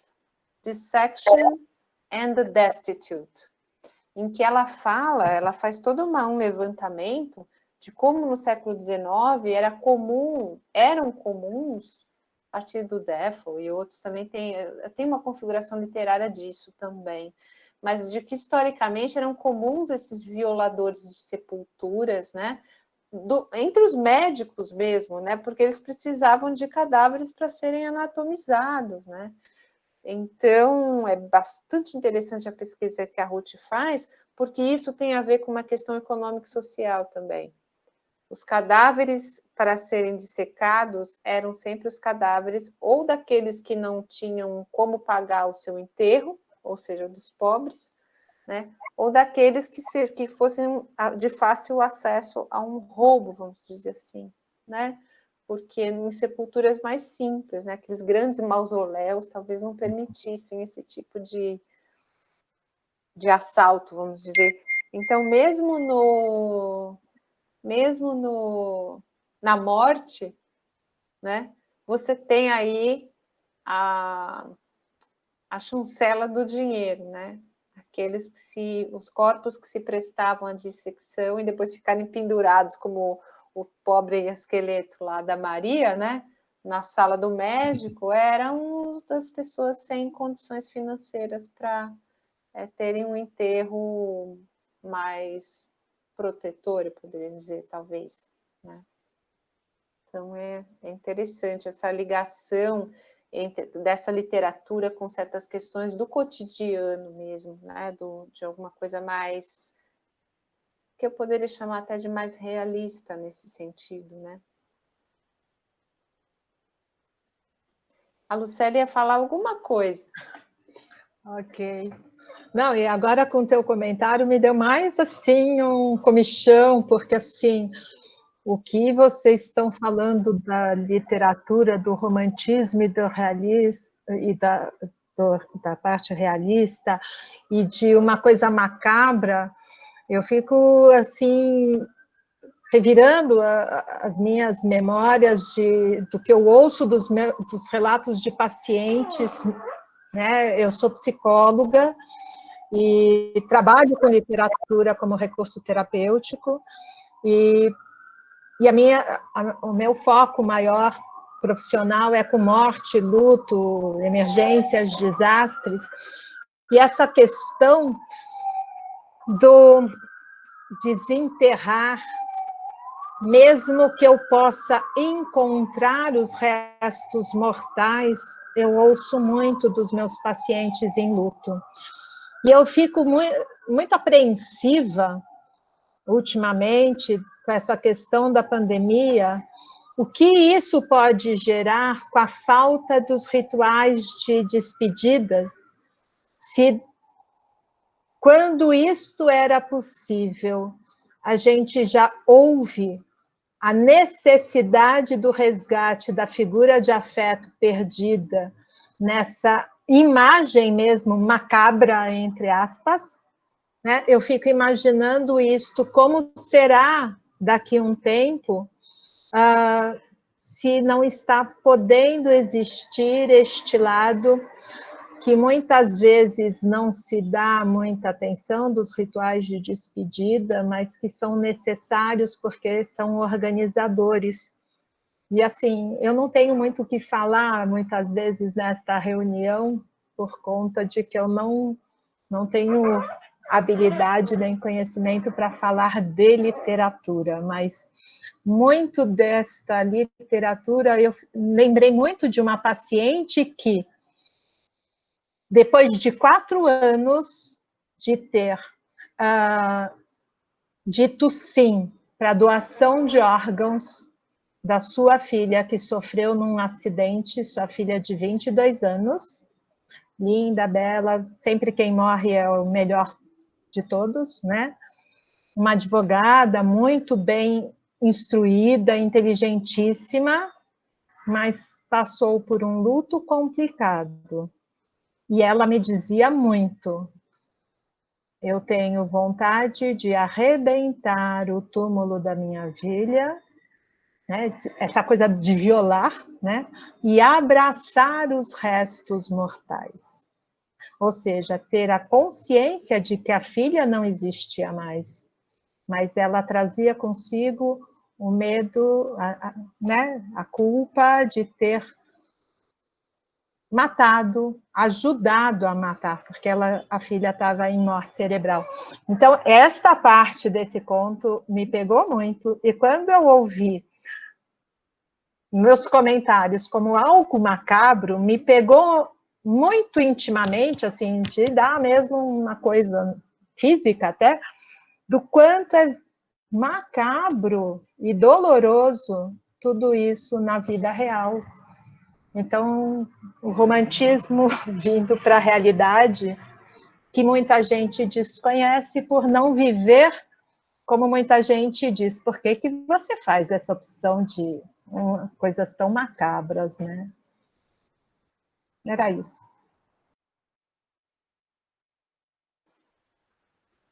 Dissection and the Destitute, em que ela faz todo um levantamento de como no século XIX eram comuns, a partir do Defoe e outros também tem uma configuração literária disso também, mas de que historicamente eram comuns esses violadores de sepulturas, né? Entre os médicos mesmo, né? Porque eles precisavam de cadáveres para serem anatomizados, né? Então, é bastante interessante a pesquisa que a Ruth faz, porque isso tem a ver com uma questão econômica e social também. Os cadáveres, para serem dissecados, eram sempre os cadáveres ou daqueles que não tinham como pagar o seu enterro, ou seja, dos pobres, né? Ou daqueles que fossem de fácil acesso a um roubo, vamos dizer assim, né? Porque em sepulturas mais simples, né? Aqueles grandes mausoléus talvez não permitissem esse tipo de assalto, vamos dizer. Então, na morte, né, você tem aí a chancela do dinheiro, né? Os corpos que se prestavam à dissecção e depois ficarem pendurados, como o pobre esqueleto lá da Maria, né? Na sala do médico, eram das pessoas sem condições financeiras para terem um enterro mais protetor, eu poderia dizer, talvez, né? Então, é interessante essa ligação dessa literatura com certas questões do cotidiano mesmo, né? De alguma coisa mais, que eu poderia chamar até de mais realista nesse sentido, né? A Lucélia ia falar alguma coisa. Ok. Não, e agora com o teu comentário me deu mais, assim, um comichão, porque, assim, o que vocês estão falando da literatura, do romantismo e do realismo, e da parte realista, e de uma coisa macabra, eu fico, assim, revirando as minhas memórias do que eu ouço dos relatos de pacientes, né? Eu sou psicóloga e trabalho com literatura como recurso terapêutico, e o meu foco maior profissional é com morte, luto, emergências, desastres, e essa questão do desenterrar, mesmo que eu possa encontrar os restos mortais, eu ouço muito dos meus pacientes em luto. E eu fico muito apreensiva, ultimamente, com essa questão da pandemia, o que isso pode gerar com a falta dos rituais de despedida, se quando isto era possível, a gente já ouve a necessidade do resgate da figura de afeto perdida, nessa imagem mesmo macabra, entre aspas, né? Eu fico imaginando isto, como será daqui a um tempo, se não está podendo existir este lado que muitas vezes não se dá muita atenção dos rituais de despedida, mas que são necessários porque são organizadores. E assim, eu não tenho muito o que falar muitas vezes nesta reunião, por conta de que eu não tenho habilidade nem conhecimento para falar de literatura, mas muito desta literatura, eu lembrei muito de uma paciente que, depois de 4 anos de ter dito sim para a doação de órgãos da sua filha, que sofreu num acidente, sua filha de 22 anos, linda, bela, sempre quem morre é o melhor de todos, né? Uma advogada muito bem instruída, inteligentíssima, mas passou por um luto complicado. E ela me dizia muito: eu tenho vontade de arrebentar o túmulo da minha filha, né, essa coisa de violar, né, e abraçar os restos mortais. Ou seja, ter a consciência de que a filha não existia mais, mas ela trazia consigo o medo, né, a culpa de ter matado, ajudado a matar, porque a filha estava em morte cerebral. Então, esta parte desse conto me pegou muito, e quando eu ouvi meus comentários como algo macabro, me pegou muito intimamente, assim, de dar mesmo uma coisa física até, do quanto é macabro e doloroso tudo isso na vida real. Então, o romantismo vindo para a realidade, que muita gente desconhece por não viver, como muita gente diz, por que você faz essa opção de coisas tão macabras, né? Era isso.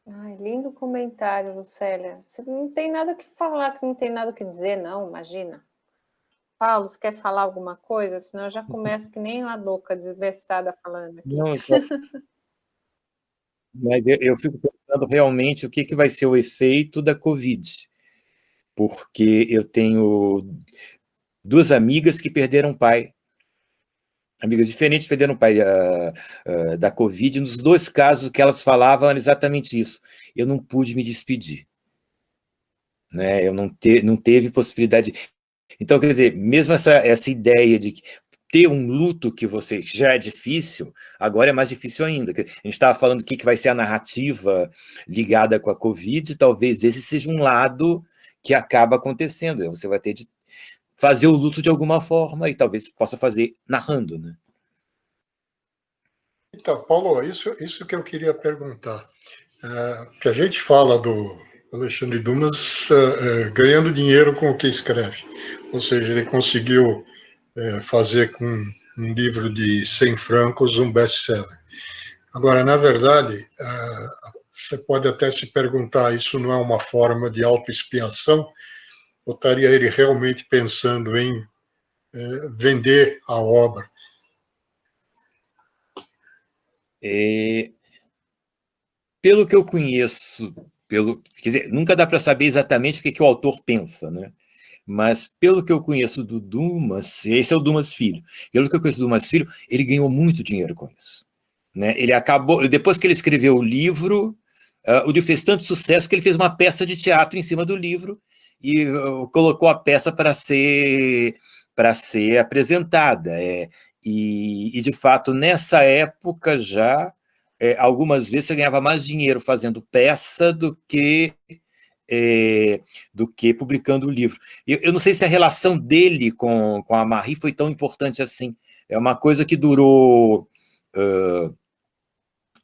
Ai, lindo comentário, Lucélia. Você não tem nada que falar, não tem nada que dizer, não, imagina. Paulo, você quer falar alguma coisa? Senão eu já começo que nem uma louca desbestada falando aqui. Não, mas eu fico pensando realmente o que vai ser o efeito da Covid, porque eu tenho 2 amigas que perderam pai, amigas diferentes perderam pai da Covid. Nos 2 casos que elas falavam era exatamente isso: eu não pude me despedir, né? Eu não teve possibilidade. Então, quer dizer, mesmo essa ideia de ter um luto que você já é difícil, agora é mais difícil ainda. A gente estava falando o que vai ser a narrativa ligada com a Covid, talvez esse seja um lado que acaba acontecendo. Você vai ter de fazer o luto de alguma forma e talvez possa fazer narrando, né? Então, Paulo, isso que eu queria perguntar. Que a gente fala do Alexandre Dumas ganhando dinheiro com o que escreve. Ou seja, ele conseguiu fazer com um livro de 100 francos um best-seller. Agora, na verdade, você pode até se perguntar, isso não é uma forma de autoexpiação? Ou estaria ele realmente pensando em vender a obra? Pelo que eu conheço, quer dizer, nunca dá para saber exatamente o que o autor pensa, né? Mas pelo que eu conheço do Dumas, esse é o Dumas Filho, pelo que eu conheço do Dumas Filho, ele ganhou muito dinheiro com isso, né? Ele acabou, depois que ele escreveu o livro fez tanto sucesso que ele fez uma peça de teatro em cima do livro e colocou a peça para ser apresentada. E, de fato, nessa época já, algumas vezes você ganhava mais dinheiro fazendo peça do que do que publicando o livro. Eu não sei se a relação dele com a Marie foi tão importante assim. É uma coisa que durou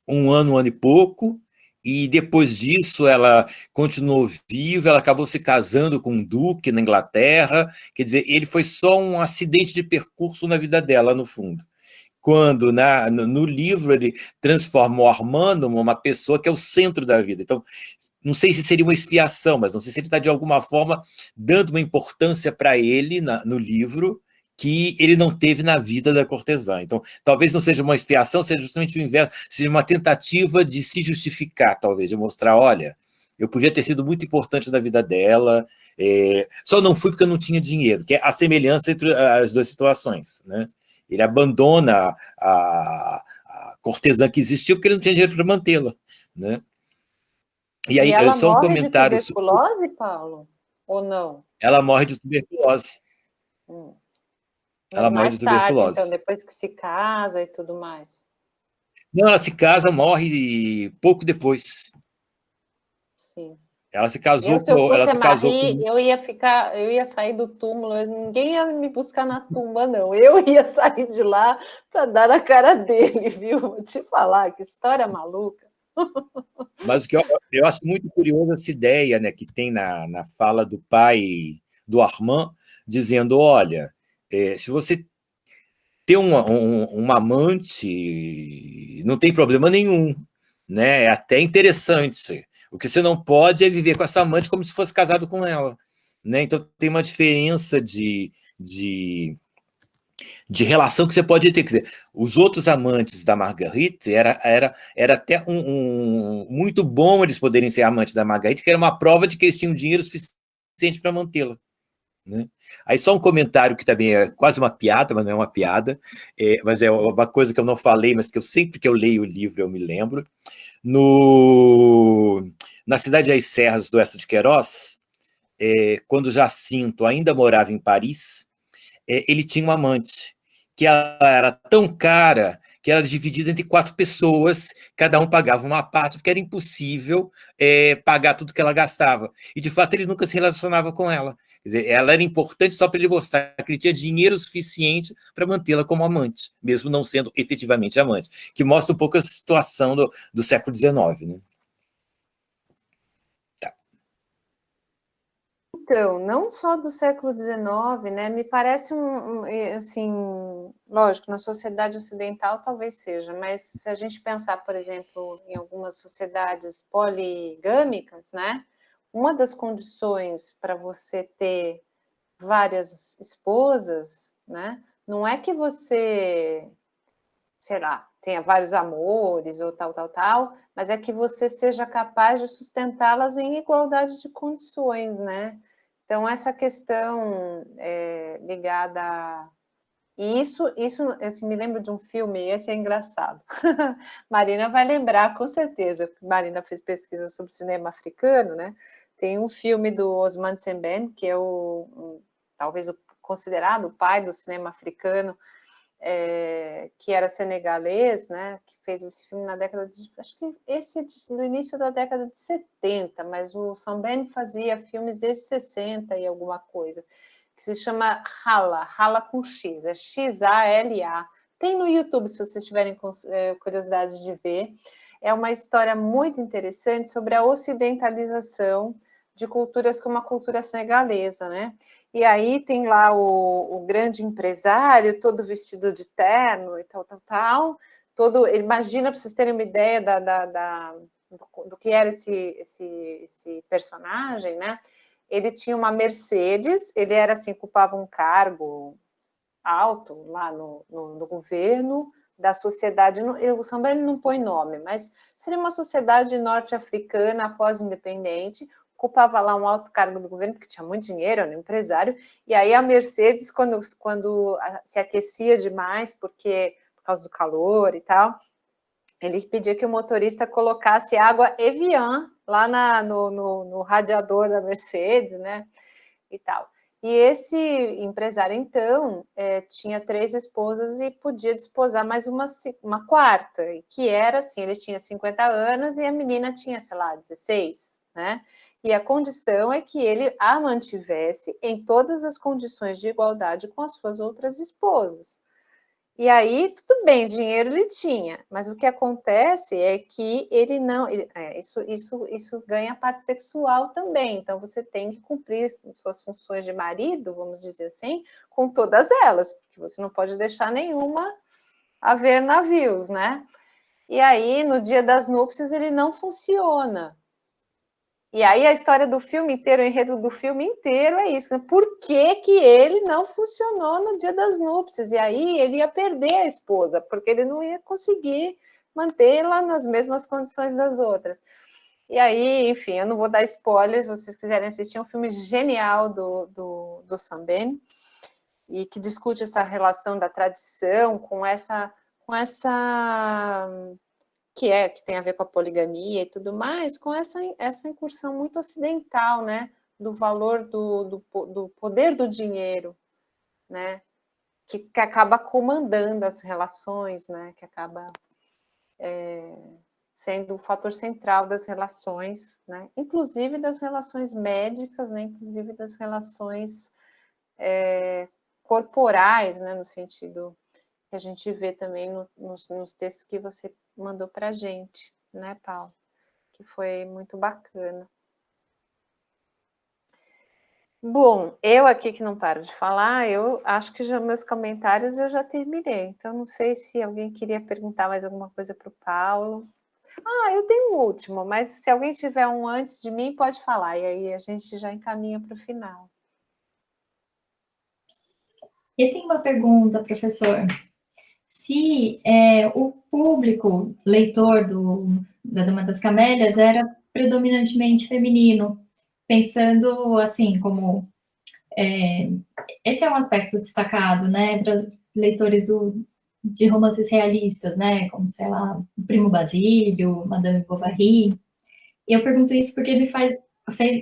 um ano e pouco, e depois disso ela continuou viva, ela acabou se casando com um duque na Inglaterra, quer dizer, ele foi só um acidente de percurso na vida dela, no fundo. Quando no livro ele transforma o Armand numa pessoa que é o centro da vida. Então, não sei se seria uma expiação, mas não sei se ele está, de alguma forma, dando uma importância para ele no livro que ele não teve na vida da cortesã. Então, talvez não seja uma expiação, seja justamente o inverso, seja uma tentativa de se justificar, talvez, de mostrar, olha, eu podia ter sido muito importante na vida dela, só não fui porque eu não tinha dinheiro, que é a semelhança entre as duas situações, né? Ele abandona a cortesã que existiu porque ele não tinha dinheiro para mantê-la, né? E aí, ela só um morre comentário. de tuberculose, Paulo? Ou não? Ela morre de tuberculose. Ela morre de tarde, tuberculose. então, depois que se casa e tudo mais. Não, ela se casa, morre pouco depois. Sim. Ela se casou se eu fosse ela se casou Marie, com... eu ia sair do túmulo, ninguém ia me buscar na tumba, não. Eu ia sair de lá para dar na cara dele, viu? Vou te falar, que história maluca. Mas o que eu acho muito curioso essa ideia, né, que tem na fala do pai do Armand, dizendo, olha, se você tem uma amante, não tem problema nenhum, né? É até interessante. O que você não pode é viver com essa amante como se fosse casado com ela, né? Então tem uma diferença de relação que você pode ter. Quer dizer, os outros amantes da Marguerite era até muito bom eles poderem ser amantes da Marguerite, que era uma prova de que eles tinham dinheiro suficiente para mantê-la. Né? Aí só um comentário que também é quase uma piada, mas não é uma piada, mas é uma coisa que eu não falei, mas que sempre que eu leio o livro eu me lembro. Na cidade das Serras do Oeste de Queiroz, quando Jacinto ainda morava em Paris, ele tinha uma amante, que ela era tão cara que ela era dividida entre 4 pessoas, cada um pagava uma parte, porque era impossível pagar tudo que ela gastava. E, de fato, ele nunca se relacionava com ela. Quer dizer, ela era importante só para ele mostrar que ele tinha dinheiro suficiente para mantê-la como amante, mesmo não sendo efetivamente amante, que mostra um pouco a situação do século XIX, né? Então, não só do século XIX, né? Me parece assim, lógico, na sociedade ocidental talvez seja, mas se a gente pensar, por exemplo, em algumas sociedades poligâmicas, né? Uma das condições para você ter várias esposas, né? Não é que você, sei lá, tenha vários amores ou tal, mas é que você seja capaz de sustentá-las em igualdade de condições, né? Então, essa questão ligada a... E isso assim, me lembro de um filme, esse é engraçado. Marina vai lembrar, com certeza, porque Marina fez pesquisa sobre cinema africano, né? Tem um filme do Osman Sembène, que é talvez considerado o pai do cinema africano, que era senegalês, né, que fez esse filme na década de... Acho que esse no início da década de 70, mas o Sembène fazia filmes desde 60 e alguma coisa, que se chama Hala com X, é X-A-L-A. Tem no YouTube, se vocês tiverem curiosidade de ver. É uma história muito interessante sobre a ocidentalização de culturas como a cultura senegalesa, né? E aí tem lá o grande empresário, todo vestido de terno e tal. Imagina, para vocês terem uma ideia do que era esse personagem, né? Ele tinha uma Mercedes, ele era assim, ocupava um cargo alto lá no governo da sociedade, o Sembène não põe nome, mas seria uma sociedade norte-africana pós-independente, ocupava lá um alto cargo do governo, porque tinha muito dinheiro, era um empresário, e aí a Mercedes, quando se aquecia demais, por causa do calor e tal, ele pedia que o motorista colocasse água Evian lá no radiador da Mercedes, né, e tal. E esse empresário, então, tinha 3 esposas e podia desposar mais uma quarta, que era assim, ele tinha 50 anos e a menina tinha, sei lá, 16, né? E a condição é que ele a mantivesse em todas as condições de igualdade com as suas outras esposas. E aí, tudo bem, dinheiro ele tinha, mas o que acontece é que ele não... isso ganha a parte sexual também, então você tem que cumprir suas funções de marido, vamos dizer assim, com todas elas, porque você não pode deixar nenhuma haver navios, né? E aí, no dia das núpcias, ele não funciona. E aí a história do filme inteiro, o enredo do filme inteiro é isso, né? Por que que ele não funcionou no dia das núpcias? E aí ele ia perder a esposa, porque ele não ia conseguir mantê-la nas mesmas condições das outras. E aí, enfim, eu não vou dar spoilers, se vocês quiserem assistir, é um filme genial do Sam Ben, e que discute essa relação da tradição com essa que tem a ver com a poligamia e tudo mais, com essa incursão muito ocidental, né, do valor do poder do dinheiro, né, que acaba comandando as relações, né, que acaba sendo o fator central das relações, né, inclusive das relações médicas, né, inclusive das relações corporais, né, no sentido que a gente vê também nos textos que você mandou para a gente, né, Paulo? Que foi muito bacana. Bom, eu aqui que não paro de falar, eu acho que já meus comentários eu já terminei, então não sei se alguém queria perguntar mais alguma coisa para o Paulo. Eu tenho um último, mas se alguém tiver um antes de mim, pode falar, e aí a gente já encaminha para o final. Eu tenho uma pergunta, professor. Se o público leitor da Dama das Camélias era predominantemente feminino, pensando assim, como esse é um aspecto destacado, né, para leitores de romances realistas, né, como, sei lá, o Primo Basílio, Madame Bovary. E eu pergunto isso porque me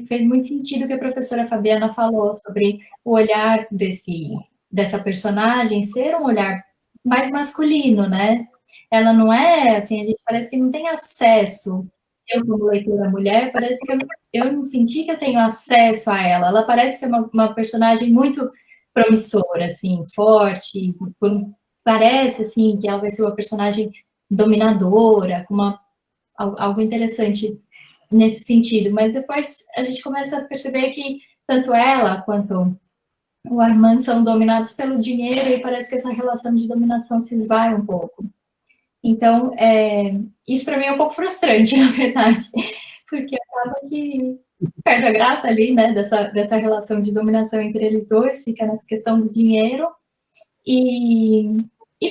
fez muito sentido o que a professora Fabiana falou sobre o olhar dessa personagem ser um olhar mais masculino, né? Ela não é, assim, a gente parece que não tem acesso. Eu, como leitora mulher, parece que eu não senti que eu tenho acesso a ela. Ela parece ser uma personagem muito promissora, assim, forte. Parece, assim, que ela vai ser uma personagem dominadora, com algo interessante nesse sentido. Mas depois a gente começa a perceber que tanto ela quanto o Armand são dominados pelo dinheiro e parece que essa relação de dominação se esvai um pouco. Então, isso para mim é um pouco frustrante, na verdade, porque acaba que perde a graça ali, né, dessa relação de dominação entre eles dois, fica nessa questão do dinheiro e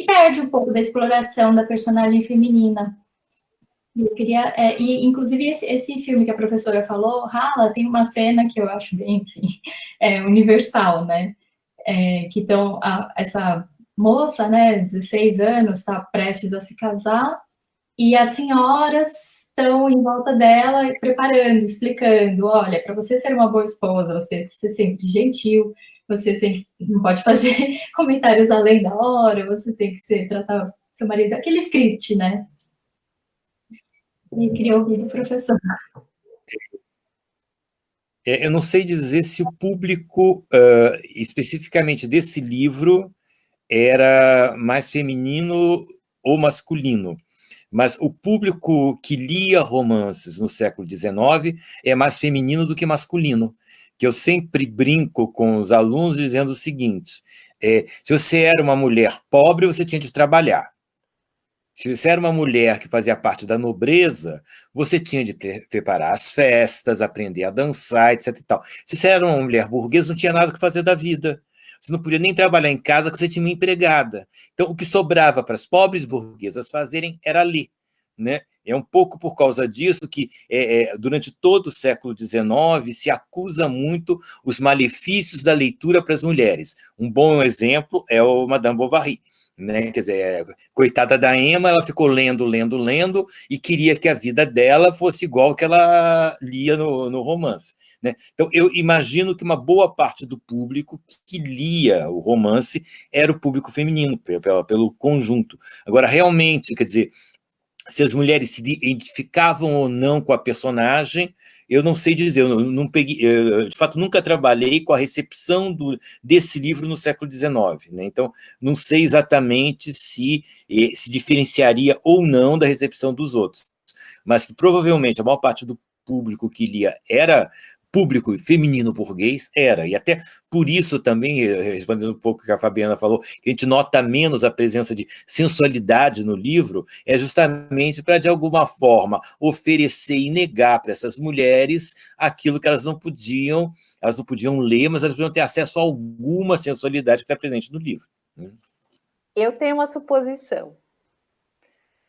perde um pouco da exploração da personagem feminina. Eu queria, inclusive esse filme que a professora falou, Hala, tem uma cena que eu acho bem, assim, universal, né, que então essa moça, né, 16 anos, está prestes a se casar, e as senhoras estão em volta dela, preparando, explicando, olha, para você ser uma boa esposa, você tem que ser sempre gentil, você sempre não pode fazer comentários além da hora, você tem que tratar seu marido, aquele script, né? Eu queria ouvir do professor. Eu não sei dizer se o público, especificamente desse livro, era mais feminino ou masculino, mas o público que lia romances no século XIX é mais feminino do que masculino, que eu sempre brinco com os alunos dizendo o seguinte, se você era uma mulher pobre, você tinha de trabalhar. Se você era uma mulher que fazia parte da nobreza, você tinha de preparar as festas, aprender a dançar, etc. E tal. Se você era uma mulher burguesa, não tinha nada que fazer da vida. Você não podia nem trabalhar em casa, porque você tinha uma empregada. Então, o que sobrava para as pobres burguesas fazerem era ler. Né? É um pouco por causa disso que, durante todo o século XIX, se acusa muito os malefícios da leitura para as mulheres. Um bom exemplo é o Madame Bovary. Né? Quer dizer, coitada da Emma, ela ficou lendo e queria que a vida dela fosse igual que ela lia no romance. Né? Então, eu imagino que uma boa parte do público que lia o romance era o público feminino, pelo conjunto. Agora, realmente, quer dizer, se as mulheres se identificavam ou não com a personagem, eu não sei dizer, eu não peguei, de fato, nunca trabalhei com a recepção desse livro no século XIX, né? Então, não sei exatamente se diferenciaria ou não da recepção dos outros, mas que provavelmente a maior parte do público que lia era público feminino burguês, e até por isso também, respondendo um pouco o que a Fabiana falou, que a gente nota menos a presença de sensualidade no livro, é justamente para, de alguma forma, oferecer e negar para essas mulheres aquilo que elas não podiam ler, mas elas podiam ter acesso a alguma sensualidade que está presente no livro. Eu tenho uma suposição.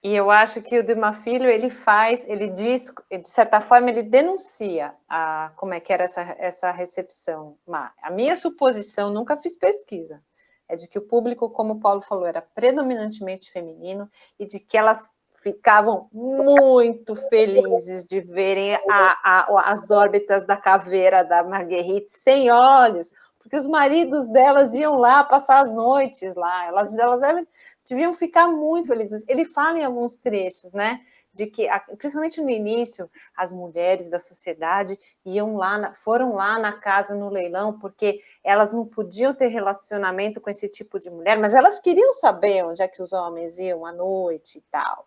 E eu acho que o Dumas Filho, ele diz, de certa forma, ele denuncia como é que era essa recepção. Mas a minha suposição, nunca fiz pesquisa, é de que o público, como o Paulo falou, era predominantemente feminino e de que elas ficavam muito felizes de verem as órbitas da caveira da Marguerite sem olhos, porque os maridos delas iam lá passar as noites lá, elas deviam ficar muito felizes. Ele fala em alguns trechos, né, de que, principalmente no início, as mulheres da sociedade foram lá na casa no leilão, porque elas não podiam ter relacionamento com esse tipo de mulher, mas elas queriam saber onde é que os homens iam à noite e tal.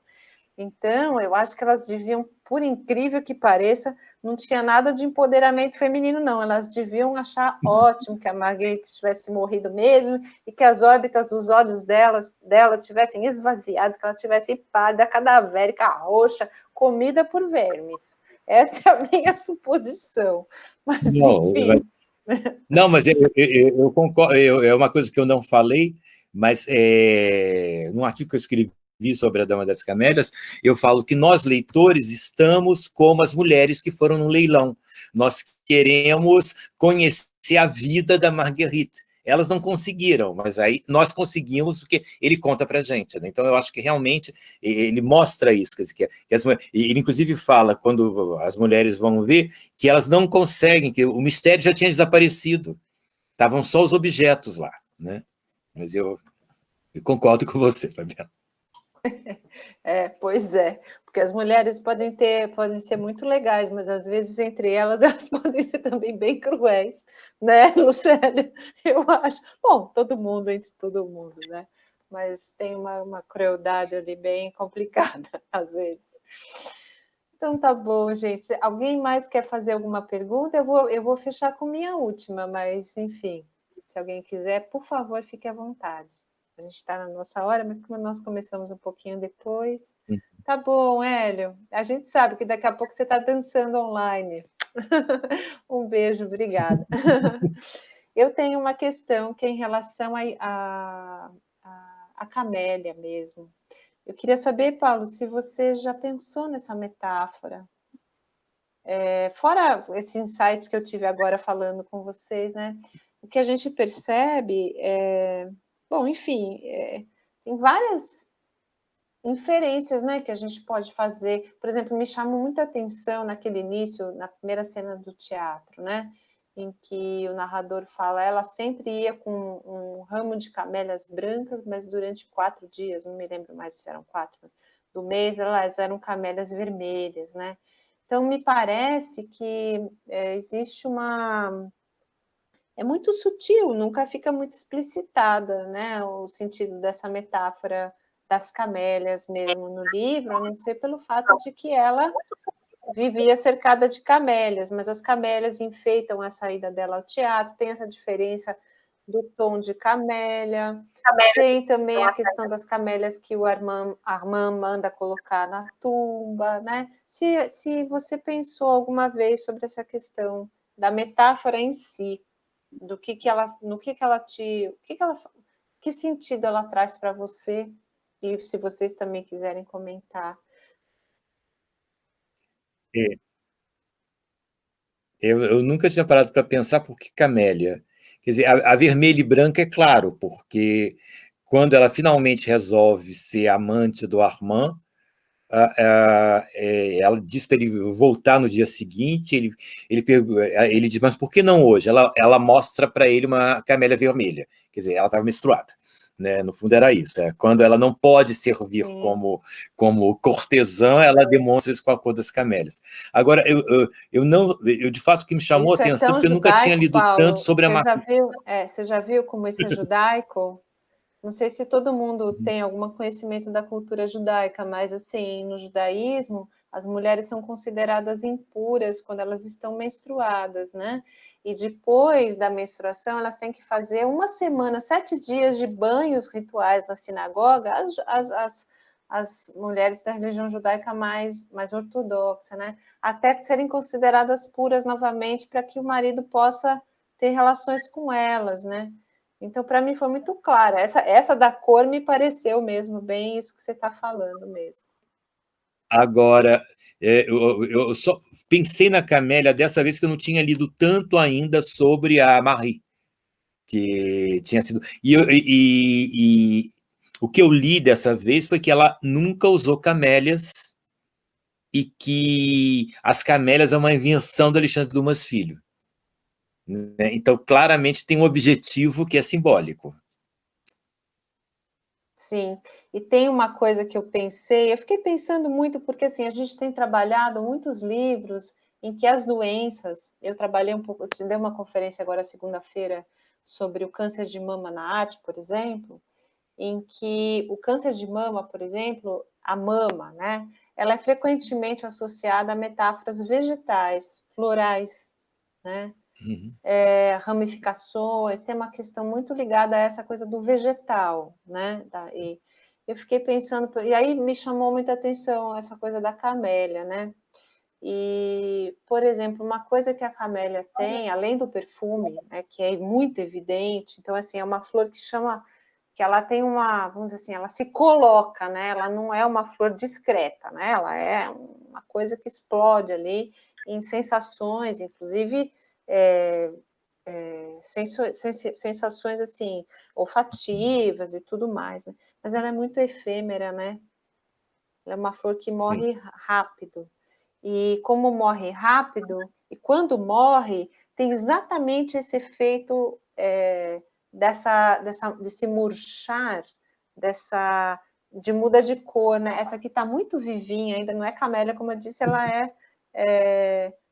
Então, eu acho que elas deviam, por incrível que pareça, não tinha nada de empoderamento feminino, não. Elas deviam achar ótimo que a Marguerite tivesse morrido mesmo e que as órbitas dos olhos dela tivessem esvaziadas, que ela tivesse pálida, cadavérica, roxa, comida por vermes. Essa é a minha suposição. Mas, enfim. Não, mas eu concordo, é uma coisa que eu não falei, mas num artigo que eu escrevi sobre a Dama das Camélias, eu falo que nós, leitores, estamos como as mulheres que foram no leilão. Nós queremos conhecer a vida da Marguerite. Elas não conseguiram, mas aí nós conseguimos, porque ele conta para a gente, né? Então, eu acho que realmente ele mostra isso. Quer dizer, ele, inclusive, fala, quando as mulheres vão ver, que elas não conseguem, que o mistério já tinha desaparecido. Estavam só os objetos lá, né? Mas eu concordo com você, Fabiana. Pois é, porque as mulheres podem ser muito legais, mas às vezes entre elas podem ser também bem cruéis, né, Lucélia? Eu acho. Bom, todo mundo entre todo mundo, né? Mas tem uma crueldade ali bem complicada, às vezes. Então tá bom, gente. Alguém mais quer fazer alguma pergunta? Eu vou fechar com minha última, mas enfim, se alguém quiser, por favor, fique à vontade. A gente está na nossa hora, mas como nós começamos um pouquinho depois. Tá bom, Hélio. A gente sabe que daqui a pouco você está dançando online. Um beijo, obrigada. Eu tenho uma questão que é em relação a camélia mesmo. Eu queria saber, Paulo, se você já pensou nessa metáfora. Fora esse insight que eu tive agora falando com vocês, né? O que a gente percebe bom, enfim, tem várias inferências, né, que a gente pode fazer. Por exemplo, me chamou muita atenção naquele início, na primeira cena do teatro, né, em que o narrador fala, ela sempre ia com um ramo de camélias brancas, mas durante 4 dias, não me lembro mais se eram 4, mas do mês elas eram camélias vermelhas, né. Então, me parece que existe uma... É muito sutil, nunca fica muito explicitada, né, o sentido dessa metáfora das camélias mesmo no livro, a não ser pelo fato de que ela vivia cercada de camélias, mas as camélias enfeitam a saída dela ao teatro, tem essa diferença do tom de camélia, tem também a questão das camélias que o Armand manda colocar na tumba, né? Se você pensou alguma vez sobre essa questão da metáfora em si, que sentido ela traz para você, e se vocês também quiserem comentar. Eu nunca tinha parado para pensar por que camélia. Quer dizer, a vermelha e branca é claro, porque quando ela finalmente resolve ser amante do Armand, ela diz para ele voltar no dia seguinte, ele diz, mas por que não hoje? Ela mostra para ele uma camélia vermelha, quer dizer, ela estava menstruada, né? No fundo era isso, quando ela não pode servir como cortesã, ela demonstra isso com a cor das camélias. Agora, eu de fato, que me chamou a atenção, porque eu nunca tinha lido tanto sobre a Você já viu como isso é judaico? Não sei se todo mundo tem algum conhecimento da cultura judaica, mas assim, no judaísmo, as mulheres são consideradas impuras quando elas estão menstruadas, né? E depois da menstruação, elas têm que fazer 1 semana, 7 dias de banhos rituais na sinagoga, as mulheres da religião judaica mais ortodoxa, né? Até serem consideradas puras novamente, para que o marido possa ter relações com elas, né? Então, para mim, foi muito clara. Essa da cor me pareceu mesmo bem isso que você está falando mesmo. Agora, eu só pensei na camélia dessa vez, que eu não tinha lido tanto ainda sobre a Marie, que tinha sido... E o que eu li dessa vez foi que ela nunca usou camélias e que as camélias é uma invenção do Alexandre Dumas Filho, né? Então, claramente, tem um objetivo que é simbólico. Sim, e tem uma coisa que eu fiquei pensando muito, porque assim, a gente tem trabalhado muitos livros em que as doenças, eu trabalhei um pouco, eu te dei uma conferência agora segunda-feira sobre o câncer de mama na arte, por exemplo, em que o câncer de mama, por exemplo, a mama, né, ela é frequentemente associada a metáforas vegetais, florais, né? Ramificações, tem uma questão muito ligada a essa coisa do vegetal, né? E eu fiquei pensando, e aí me chamou muita atenção essa coisa da camélia, né? E, por exemplo, uma coisa que a camélia tem, além do perfume, né, que é muito evidente, então, assim, é uma flor que ela tem vamos dizer assim, ela se coloca, né? Ela não é uma flor discreta, né? Ela é uma coisa que explode ali em sensações, inclusive sensações assim, olfativas e tudo mais, né? Mas ela é muito efêmera, né? Ela é uma flor que morre rápido. E como morre rápido, e quando morre, tem exatamente esse efeito desse murchar, de muda de cor, né? Essa aqui está muito vivinha, ainda não é camélia, como eu disse, ela é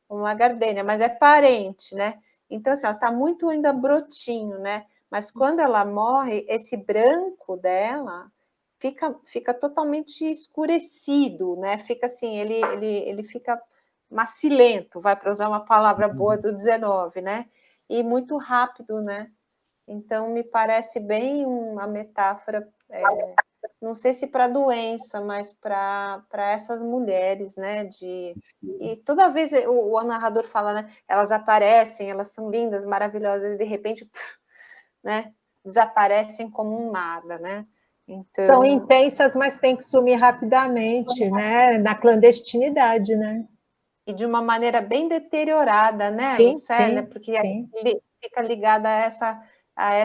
uma gardênia, mas é parente, né? Então, assim, ela está muito ainda brotinho, né? Mas quando ela morre, esse branco dela fica totalmente escurecido, né? Fica assim, ele fica macilento, vai para usar uma palavra boa do 19, né? E muito rápido, né? Então, me parece bem uma metáfora, não sei se para doença, mas para essas mulheres, né? E toda vez o narrador fala, né? Elas aparecem, elas são lindas, maravilhosas, e de repente, né? Desaparecem como um nada, né? Então... São intensas, mas tem que sumir rapidamente, né? Na clandestinidade, né? E de uma maneira bem deteriorada, né, sim, Lucélia? sim, Porque sim. fica ligada a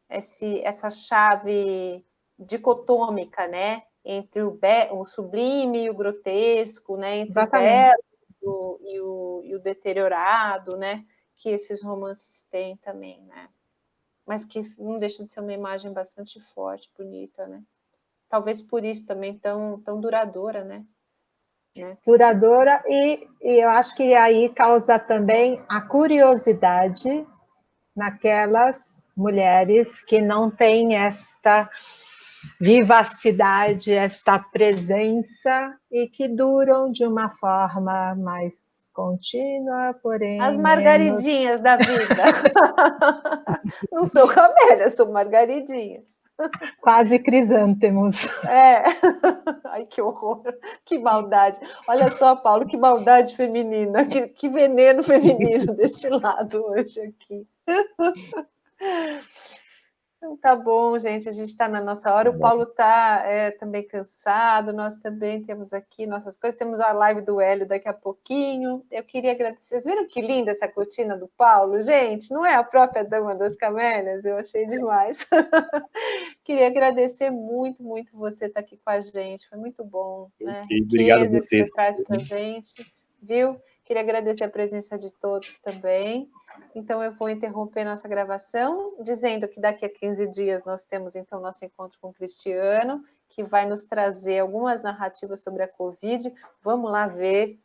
essa chave dicotômica, né? Entre o sublime e o grotesco, né? Entre Exatamente. o belo e o deteriorado, né? Que esses romances têm também, né? Mas que não deixa de ser uma imagem bastante forte, bonita, né? Talvez por isso também tão duradoura, né? Duradoura, e eu acho que aí causa também a curiosidade naquelas mulheres que não têm esta vivacidade, esta presença, e que duram de uma forma mais contínua, porém as margaridinhas da vida. Não sou camélia, sou margaridinhas. Quase crisântemos. Ai, que horror, que maldade. Olha só, Paulo, que maldade feminina, que veneno feminino deste lado hoje aqui. Então tá bom, gente, a gente está na nossa hora, o Paulo está também cansado, nós também temos aqui nossas coisas, temos a live do Hélio daqui a pouquinho. Eu queria agradecer, vocês viram que linda essa cortina do Paulo? Gente, não é a própria Dama das Camélias? Eu achei demais. Queria agradecer muito, muito você estar aqui com a gente, foi muito bom, né? Obrigado a Que vocês. você traz para a gente, viu? Queria agradecer a presença de todos também. Então, eu vou interromper nossa gravação, dizendo que daqui a 15 dias nós temos, então, nosso encontro com o Cristiano, que vai nos trazer algumas narrativas sobre a Covid. Vamos lá ver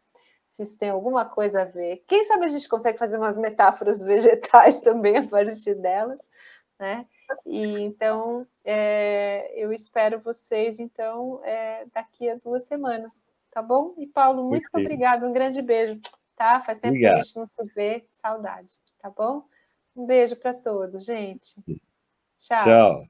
se tem alguma coisa a ver. Quem sabe a gente consegue fazer umas metáforas vegetais também a partir delas, né? E, então, eu espero vocês, então, daqui a 2 semanas, tá bom? E, Paulo, muito obrigada, um grande beijo, tá? Faz tempo que a gente não se vê, saudade, tá bom? Um beijo para todos, gente. Tchau. Tchau.